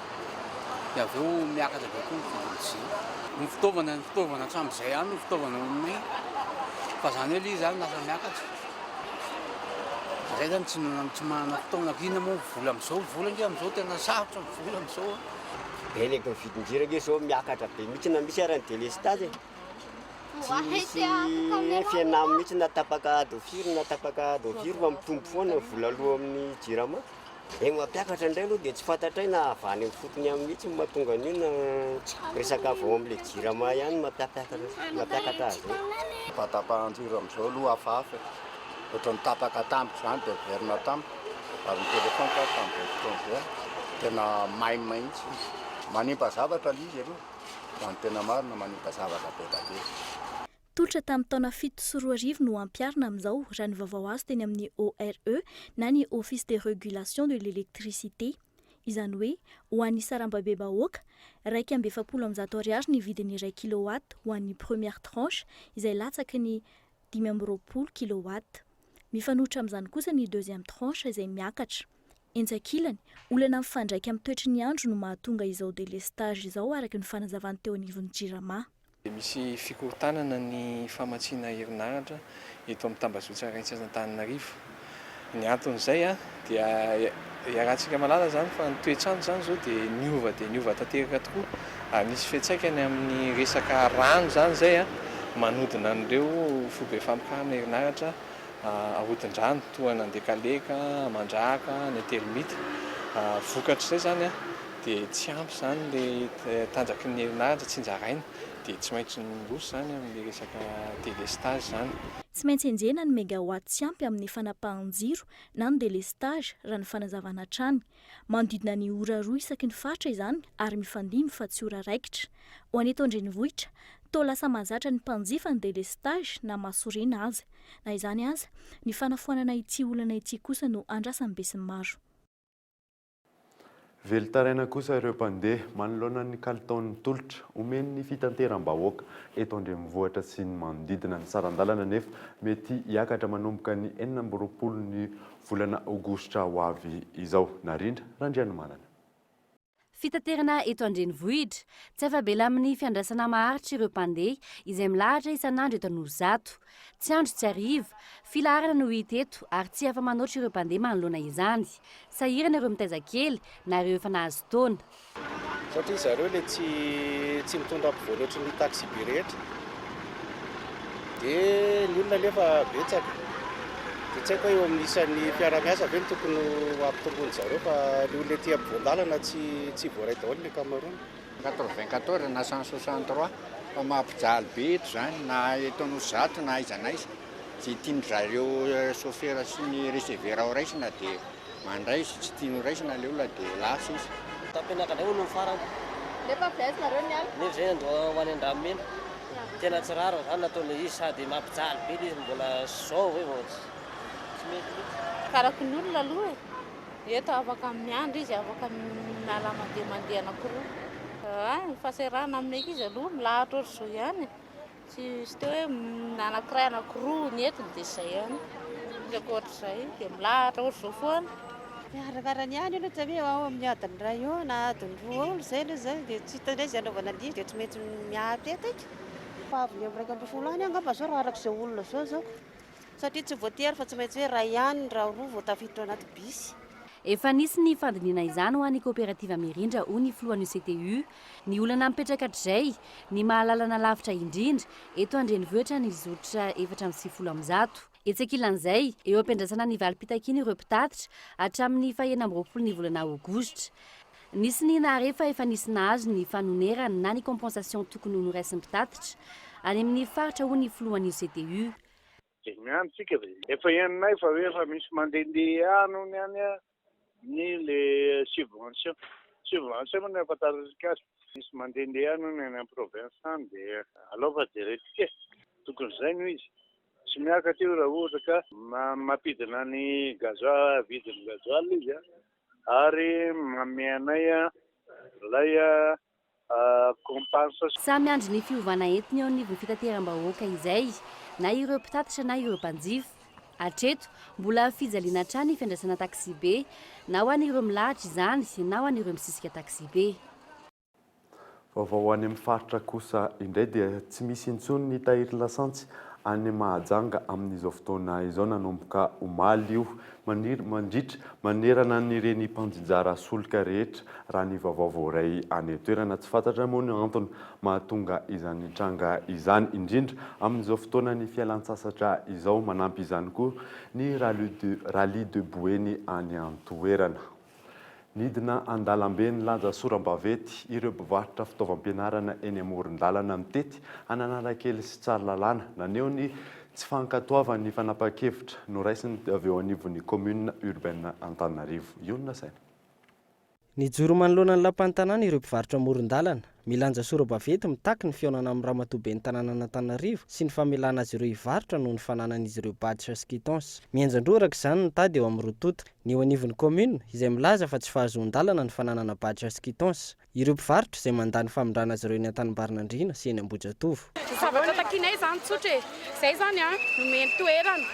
Dia avy eo miakatra be koa ny vidin'ny jiro. Ny fitaovana hatramin'izay ihany ny fitaovana omenay fa izany hoe ilay izany lasa miakatra. Zay zany tsy manana fotoana kina moa vola amin'izao, vola nge amin'izao tena sarotra ny vola amin'izao. Eleko ny vidin-jiro nge izao miakatra be mihitsy na misy ara ny délestage. Tsy misy fianamo mihitsy natapaka dofiro natapaka dofiro fa mitombo foana ny vola aloha amin'ny jirama. Egny mampiakatra indray aloha dia tsy fantatray na avany amin'ny fotony amin'ny mihitsy mahatonga an'io na resaka vao amin'ilay jirama ihany mampiakatra azy. Fahatapahan-jiro amin'izao aloha hafahafa. Ohatra ny tapaka tampoka izany dia verina tampoka ary ny telefôny ka tamin'izay fotoan'izay tena maimay mihitsy. Manimpa zavatra ilay izy aloha. Fa ny tena marina manimpa zavatra be da be. Tolotra tamin'ny taona 7 sy 20 no ampiarina amin'izao raha ny vaovao azy teny amin'ny ORE na ny Office de Régulation de l'Électricité. Izany hoe ho an'ny sarambabe bahoaka R170 ny vidin'ny 1 kilowatt ho an'ny première tranche izay latsaky ny 520 kilowatt. Mifanohitra amin'izany kosa ny deuxième tranche izay miakatra. Entsakilany, olana mifandraika amin'ny toetry ny andro no mahatonga izao délestage izao araka ny fanazavan'ny teo anivon'ny jirama. Misy fikorontanana ny famatsiana herinaratra eto amin'ny tambazotra Antananarivo. Ny anton'izay dia iarahantsika malala zany fa ny toetrandro zany zao dia niova tanteraka tokoa. Ary misy fiantraikany amin'ny resaka rano zany zay manodina an'ireo fobe famokana herinaratra ahotin-drano toa nandekaleka, mandraka, ny telemita. Vokatra izay zany dia tsy ampy zany ilay tanjaky ny herinaratra tsy nzaraina dia tsy maintsy nirosy zany amin'ny resaka délestage zany. Tsy maintsy enjena ny mégawatt tsy ampy amin'ny fanapahan-jiro na ny délestage raha ny fanazavana trany. Manodidina ny ora 2 isaky ny faritra izany ary mifandimby fa tsy ora raikitra. Ho an'ny eto an-drenivohitra, toa lasa mahazatra ny mpanjifa ny délestage na mahasorena azy. Na izany aza, ny fanafoanana ity olana ity kosa no andrasany besin'ny maro. Velitaraina kosa ireo mpandeha manoloana ny kalitaon'ny tolotra omen'ny fitanteram-bahoaka eto an-drenivohitra sy ny manodidina ny sarandalana nefa mety hiakatra manomboka ny 20 ny volana aogositra ho avy izao. Narindra Randrianomanana. Fitaterana eto an-drenivohitra tsy afa-bela amin'ny fiandrasana maharitra ireo mpandeha izay milahatra isan'andro eto Anosizato. Tsy andro tsy hariva, filaharana no hita eto ary tsy afa-manoatra ireo mpandeha manoloana izany. Sahirana ireo mitaiza kely na ireo efa nahazo taona. Satria zareo ilay tsy mitondra mpivoaloatra ny taxi be rehetra. Dia ny olona nefa betsaka. Dia tsy haiko eo amin'ny isan'ny fiara-miasa ve ny tokony ampitombony zareo fa ny olona ety am-povoan-dalana tsy voaray daholo ny ankamaroany. 94 na 163 fa mampijaly be eto izany na eto Anosizato na aiza n'aiza. Tsy tian'zareo chauffeur sy ny receveur ao raisina dia mandray sy tsy tiany raisina ilay olona dia lasa izy. Tampenaka indray olo ny farany. Nefa pièce nareo ny alina. Nefa izay andro ho any an-dramena. Tena tsy raro izany nataony izy sady mampijaly be izy mbola zao hoe vao tsy mety. Karaka ny olona aloha eto afaka miandry izy afaka miala mandeha anankiroa. Ny fahasairana aminay izy aloha milahatra ohatr'izao ihany Tsy teo hoe nanankiray anankiroa ny entiny dia izay ihany ilako ohatr'izay dia milahatra ohatr'izao foana. Arakarany ihany aloha tsy hoe ao amin'ny adiny iray eo na adiny roa eo izay aloha izay dia tsy hita hoe izay anaovana lizy dia tsy mety miatetika. Fa avy ny amin'ny 1 any angamba zao raha arak'izay olona zao satria tsy voatery fa tsy maintsy hoe ray ihany raha roa vao tafiditra anaty bisy. Efa nisy ny fandiniana izany ho an'ny kooperativa Mirindra ho ny filohan'io CTU. Ny olana mipetraka hatr'izay ny mahalalana lavitra indrindra eto andrenivohitra ny zotra 410. Etsekilan'izay eo ampiandrasana ny valim-pitakiana ireo mpitatitra hatramin'ny 29 ny volana aogositra. Nisy ny naharefa efa nisy nahazo ny fanonerana na ny compensation tokony ho noraisin'ny mpitatitra any amin'ny faritra ho ny filohan'io CTU. Miantsika efa ianinay fa efa misy mandehandeha ano niany ny le subvention moa ny afataritsika azy misy mandehandeha ano ny any province any dia aloha fa jeretika tokony izay no izy tsy miaka teo raha ohatra ka mampidina ny gazoa vidin'ny gazoal izy ary mameanay lay compensation. Samy andry ny fiovana entiny eo anivon'ny fitateram-bahoaka izay na ireo mpitatitra na ireo mpanjifa. Hatreto mbola fijaliana hatrany fiandrasana taxi be na ho an'ireo milahatra izany na ho an'ireo misisika taxi be. Vaovao any amin'ny faritra kosa indray dia tsy misy intsony ny tahiry lasantsy any Mahajanga amin'izao fotoana izao nanomboka omaly io mandritra manerana n'ireny mpanjinjara solika rehetra raha ny vaovao voaray any toerana tsy fantatra moa ny antony mahatonga izany tranga izany indrindra amin'izao fotoana ny fialan-tsasatra izao manampy izany koa ny rally de Boueny any Antoerana. Nidina andalambe ny lanja Soram-bavety ireo mpivarotra fitaovam-pianarana eny amoron-dalana mitety ananalakely sy tsara lalàna naneo ny tsy fankatoavany fanapa-kevitra noraisiny avy eo anivon'ny commune urbaine Antananarivo. Iona saina. Nijoro manoloana ny lapan'ny tanàna ireo mpivarotra amoron-dalana milanja Soram-bavety mitaky ny fiaonana amin'ny ramatoaben'ny tanàna Antananarivo sy ny famelana azy ireo hivarotra noho ny fananan'izy ireo badge sy quittance. Mianjandroa arak'izany ny tady eo amin'ny Rototo. Ny eo anivon'ny commune izay milaza fa tsy fahazoan-dalana ny fananana badge sy quittance. Ireo mpivarotra izay mandany famindrana azy ireo eny Antanimbarinandriana sy eny Ambojatovo. Zavatra takinay zany tsotra izay zany nomeny toerana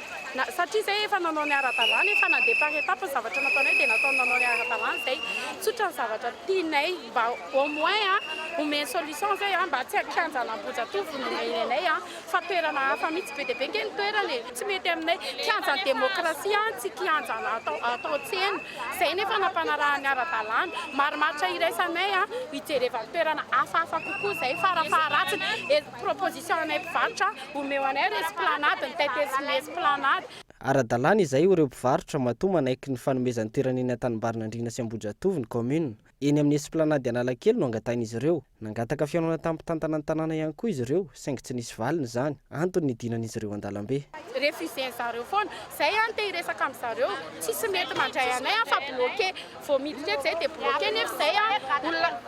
satria izay efa nanao ny ara-dalàna efa nandeha par étape ny zavatra nataonay dia natao nanao ny ara-dalàna izay tsotra ny zavatra tianay mba au moins homeny solution zay mba tsy hakianjana Ambojatovo nomeny anay fa toerana hafa mihitsy be dia be nke ny toerana tsy mety aminay kianjana demokrasia tsy kianjana atao tsena izay nefa nampanarahany ara-dalàna marimaritra iraisanay hijerevana toerana hafahafa kokoa izay farafaharatsiny proposition anay mpivarotra homeo anay esplanade ny taitesiny esplanade. Ara-dalàna izay ireo mpivarotra matoa manaiky ny fanomezan'ny toerana eny Antanimbarinandriana sy Ambojatovo ny commune. Eny amin'ny esplanade Analakely no angatain'izy ireo. Nangataka fiainana tampitantana ny tanàna ihany koa izy ireo, saingy tsy nisy valiny izany. Antony nidinan'izy ireo an-dalambe. Refusé zareo foana, izay te hiresaka amin'ny zareo, tsisy mety mandray anay fa bloqué, vao miditra izay dia bloqué nefa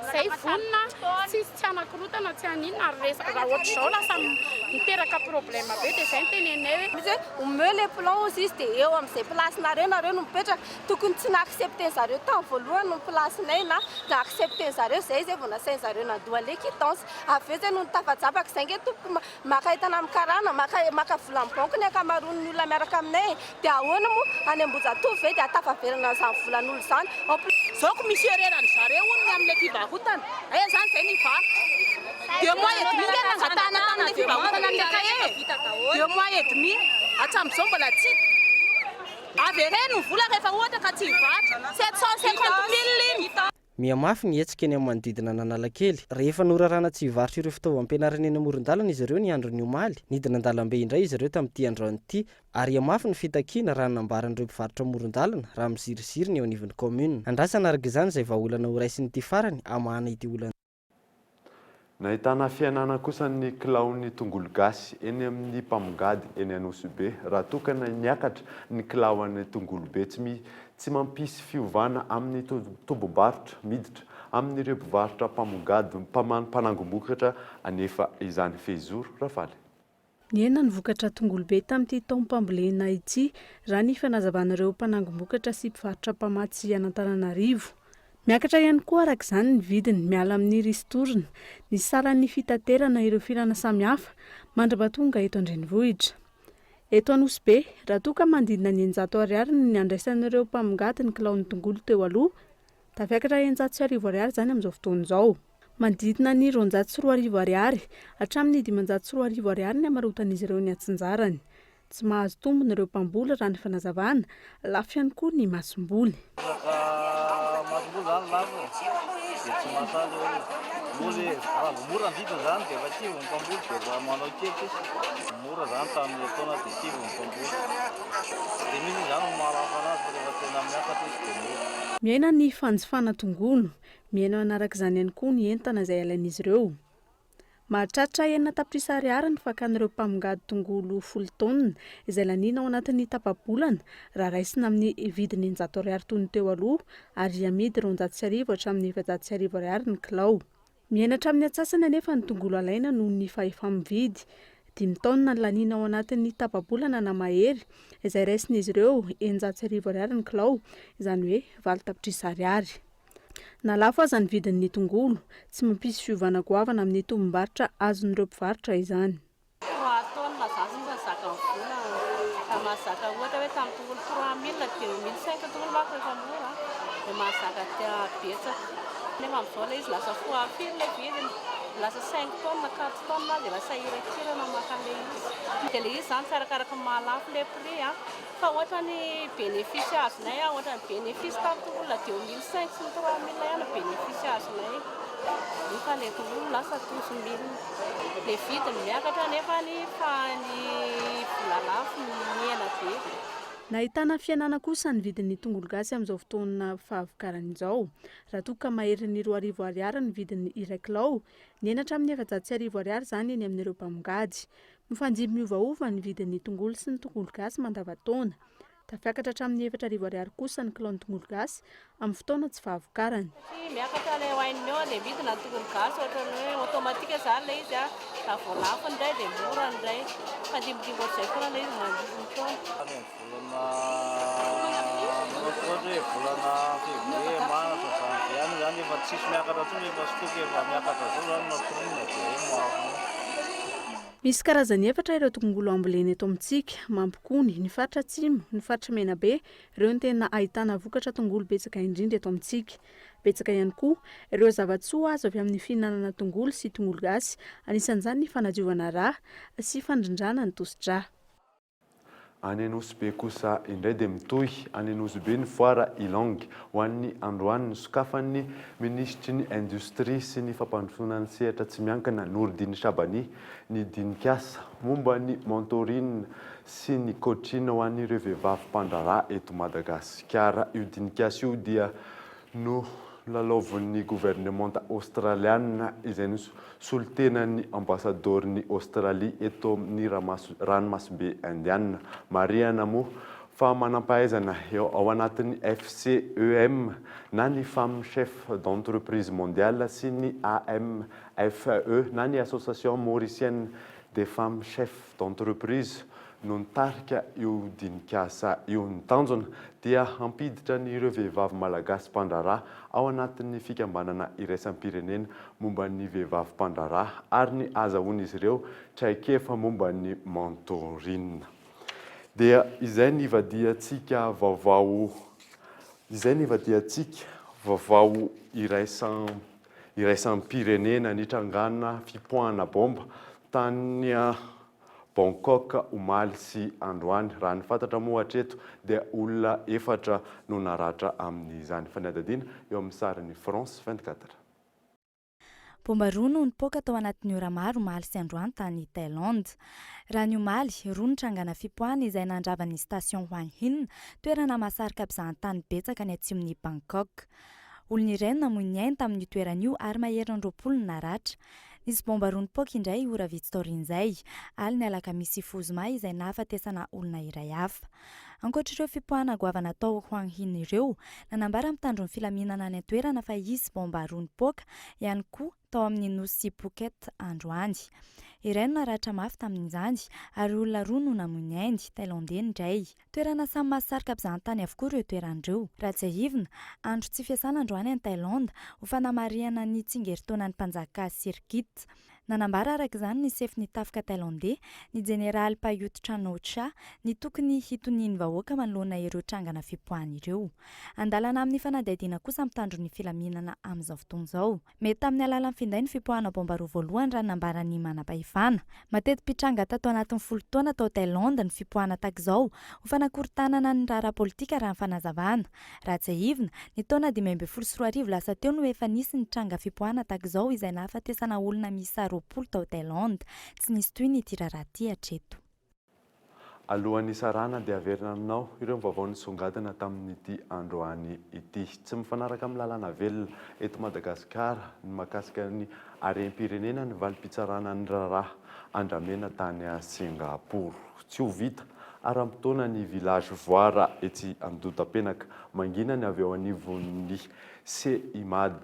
izay vonona, tsy anankirotana, tsy aninona raha ohatr'izao lasa miteraka problème be dia izay tenenay hoe omeo le plan aussi izy dia eo amin'izay placenareo nareo no mipetraka tokony tsy naaccepten zareo tamin'ny voalohany no placenay na accepten zareo zay vao nasainy zareo nandoa le quittance avy eo zay no tafajabaka izay nge tompo maka entana amin'ny karana maka vola amin'ny banky ny akamaroan'ny olona miaraka aminay dia ahoana moa any Ambojatovo ve dia atafaverana izany volan'olo izany zaoko misy ererany zareo ny amin'ilay fivarotana zany izay ny varotra dia mois et demi nge nangatana tamin'ilay fivarotana amin'ilay kahe dia mois et demi hatramin'izao mbola tsy avy reny ny vola rehefa ohatra ka tsy hivarotra 750 000 Miamafy ny hetsika eny amin'ny manodidina Analakely. Rehefa norarana tsy hivarotra ireo fitaovam-pianarana eny amoron-dalana izy ireo ny andron'ny omaly. Nidina an-dalambe indray izy ireo tamin'ity androany ity ary iamafy ny fitakiana raha nambaran'ireo mpivarotra amoron-dalana raha miziriziri ny eo anivon'ny commune. Andrasana araka izany izay vahaolana horaisin'ity farany amahana ity olana. Nahitana fiainana kosa ny kilaon'ny tongolo gasy eny amin'ny mpamongady eny Anosibe raha tokana niakatra ny kilaon'ny tongolo be tsy mampisy fiovana amin'ny tombom-barotra miditra amin'ireo mpivarotra mpamongady mpanangom-bokatra anefa izany fehizoro Rafaly. Ny ena ny vokatra tongolo be tamin'ity taom-pambolena ity raha ny fanazavan'ireo mpanangom-bokatra sy mpivarotra mpamatsy Antananarivo. Miakatra ihany koa araka izany ny vidiny miala amin'ny ristorina, ny salan'ny fitaterana ireo filana samihafa, Mandrapatonga eto Andrenivohitra. Eto Anosy Be, raha toa ka mandidina ny 100 ariary ny andraisan'ireo mpamongady ny kilaon'ny tongolo teo aloha, tafiakatra 100 ariary zany amin'izao fotoana izao. Mandidina ny 204 ariary hatramin'ny 504 ariary ny amarotan'izy ireo ny atsinjarany. Tsy mahazo tombony ireo mpamboly raha ny fanazavana, lafo ihany koa ny masomboly. Masomboly zany lafo dia tsy mahasazy moly raha mora ny vidiny zany dia efa tivy ny mpamboly dia raha manao kely mora zany tamin'ny taona dia tivy ny mpamboly dia misy zany mahalafa anazy fa rehefa tena miakatra izy dia mora. Miaina ny fanjifana tongolo, miaina anarak'izany ihany koa ny entana izay alain'izy ireo. Mahatratra 4 ariary ny fakan'ireo mpamongady tongolo 10 taonina izay laniana ao anatin'ny tapa-bolana raha raisina amin'ny vidiny 100 ariary toy ny teo aloha ary amidy 200 hatramin'ny 700 ariary ny kilao. Miaina hatramin'ny atsasany anefa ny tongolo alaina noho ny fahefa mividy. 5 taonina ny laniana ao anatin'ny tapa-bolana na mahery izay raisin'izy ireo 900 ariary ny kilao, izany hoe 7 ariary. Na lafo aza ny vidin'ny tongolo, tsy mampisy fiovana goavana amin'ny tombom-barotra azon'ireo mpivarotra izany. Taonina zany mazaka mivona, mazaka ohatra hoe tamin'ny tongolo 3000 dia 1500 tongolo mako rehefa mora dia mazaka betsaka. Nefa amin'izao ilay izy lasa foafiry ilay vidiny, lasa 5 taonina 4 taonina dia lasa hirakirana maka ilay izy. Dia ilay izy zany tsy arakaraka ny mahalafo ilay prix fa ohatra ny bénéfice azonay ohatra ny bénéfice tamin'ny tongolo dia 1500 sy 3000 ihany bénéfice azonay. Nefa ilay tongolo lasa 12000. Ilay vidiny miakatra nefa ny vola lafo miena be. Nahitana fiainana kosa ny vidin'ny tongolo gasy amin'izao fotoana fahavokarana izao. Raha toa ka mahery ny 2 ariary ny vidin'ny iray kilao, ny enatra amin'ny 700 ariary zany eny amin'ireo mpamongady. Mifandimby miovaova ny vidin'ny tongolo sy ny tongolo gasy mandavataona. Tafiakatra hatramin'ny 4 ariary kosa ny kilaon'ny tongolo gasy amin'ny fotoana tsy fahavokarany. Miakatra ilay hoahin'ny eo ilay vidina ny tongolo gasy ohatra ny hoe automatika zany ilay izy raha vao lafo ny iray dia mora ny iray. Mifandimbidimby ohatr'izay foana ilay izy mandritra ny taona. Volana février, mars, janvier zany efa tsisy miakatra tsony efa stoky efa miakatra zao zany napirina dia Misy karazany efatra ireo tongolo ambolena eto amintsika, Mampikony, ny faritra Atsimo, ny faritra Menabe, ireo ny tena ahitana vokatra tongolo betsaka indrindra eto amintsika. Betsaka ihany koa ireo zava-tsoa azo avy amin'ny fihinanana tongolo sy tongolo gasy, anisan'izany ny fanadiovana rà sy fandrindrana ny tosi-drà. Any Anosy Be kosa indray dia mitohy any Anosy Be ny foara Ilong ho an'ny androany ny sokafan'ny ministry ny industrie sy ny fampandrosoana ny sehatra tsy miankina Nordine Sabani ny dinikasa momba ny mentorine sy ny coaching ho an'ireo vehivavy mpandraharaha eto Madagasikara. Io dinikasa io dia no lalaovan'ny gouvernement australiana izay solitenan'ny ambassadorny Australie eto amin'ny ranomasimbe indiana. Mariana moa fa manampahaizana eo ao anatin'ny FCEM na ny femme chef d'entreprise mondiale sy ny AMFE na ny association mauricienne des femmes chef d'entreprise no nitarika io dinikasa io. Ny tanjona dia hampiditra n'ireo vehivavy malagasy mpandraharaha ao anatin'ny fikambanana iraisam-pirenena momba ny vehivavy mpandraharaha ary ny azahoan'izy ireo traikefa momba ny mentorine. Dia izay ny ivadiantsika vaovao iraisam-pirenena nitrangana fipoahana bomba tany Bangkok omaly sy androany. Raha ny fantatra moa hatreto dia olona 4 no naratra amin'izany. Fanadadiana eo amin'ny sarin'ny France 24. Bomba roa no nipoaka tao anatin'ny ora maro omaly sy androany tany Thailande. Raha ny omaly, roa nitrangana fipoahana izay nandravan'ny station Hua Hin, toerana mahasarika mpizahatany betsaka ny atsimon'ny Bangkok. Olona iray no namoy ny ainy tamin'ny toeran'io ary mahery 20 naratra. Nisy bomba roa nipoaka indray ora vitsy taorian'izay, aliny alakamisy Fozoma izay nahafatesana olona iray hafa. Ankoatr'ireo fipoahana goavana tao Hua Hin ireo, nanambara mitandro ny filaminana any an-toerana fa izy bomba roa nipoaka ihany koa tao amin'ny nosy Phuket androany. Iray no naratra mafy tamin'izany ary olona roa no namoy ny ainy Thailande indray. Toerana samy mahasarika mpizahatany avokoa ireo toerandreo. Raha tsy ahivina, andro tsy fiasana androany any Thailande ho fanamarihana ny tsingeritaonan'ny mpanjaka Sirkit. nanambara araka izany ny sefy ny tafika tailandais ny jeneraly Prayut Chan-o-cha ny tokony hitoniany vahoaka manoloana ireo trangana fipoahana ireo. Andalana amin'ny fanadihadiana kosa mitandro ny filaminana amin'izao fotoana izao. Mety amin'ny alalan'ny finday ny fipoahana bomba roa voalohany raha nambara ny manam-pahefana. Matety mpitranga tato anatin'ny 10 taona tao Thailande ny fipoahana tahak'izao ho fanakorontanana ny raharaha politika raha ny fanazavana. Raha tsy ahivina ny taona 2024 lasa teo no efa nisy ny tranga fipoahana tahak'izao izay nahafatesana olona miisa 20 tao Thailande. Tsy nisy toy ny tiraraha ty hatreto. Alohan'ny sarana dia averina aminao ireo vaovao nisongadina tamin'ity androany ity. Tsy mifanaraka amin'ny lalàna velona eto Madagasikara ny mahakasika ny harem-pirenena ny valim-pitsarana ny raharaha Andramena tany a Singapour. Tsy ho vita aram-potoana ny village voara etsy Andotapenaka mangina ny avy eo anivon'ny CIMAD.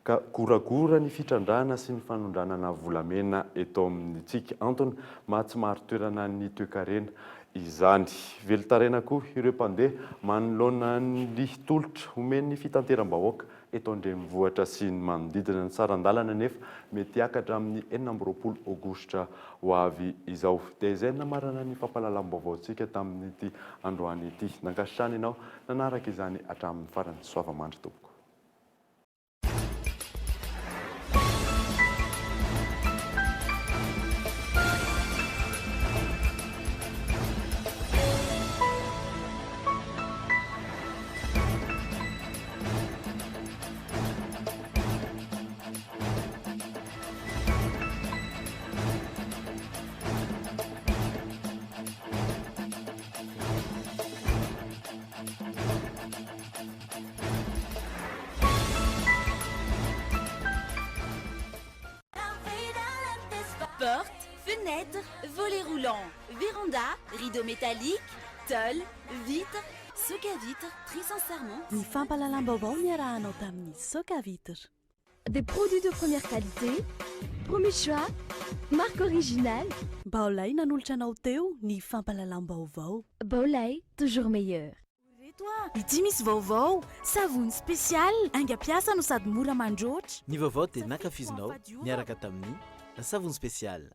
Ka goragora ny fitrandrana sy ny fanondranana volamena eto amin'ny tsika antony mahatsy maro toerana ny toe-karena izany. Velon-tarena koa ireo mpandeha manoloana ny tolotra omeny fitanteram-bahoaka eto andrenivohitra sy ny manodidina ny sarandalana nefa mety hiakatra amin'ny 20 aogositra ho avy izao. Dia izay namarana ny fampahalalam-baovaontsika tamin'ity androany ity. Nankasitrahana ianao nanaraka izany hatramin'ny farany. Soavamandry tompoko. Portes, fenêtres, volets roulants, véranda, rideaux métalliques, tôle, vitres, soc à vitres, tri sans serment. Ny fampahalalam-baovao ny arahanao tamin'ny soc à vitres. Des produits de première qualité, premier choix, marque originale. Baolay nanolotra anao teo ny fampahalalam-baovao. Baolay, toujours meilleur. Ity misy vaovao, savony spécial, aingam-piasa no sady mora mandroatra. Ny vaovao dia nankafizinao niaraka tamin'ny savony spécial.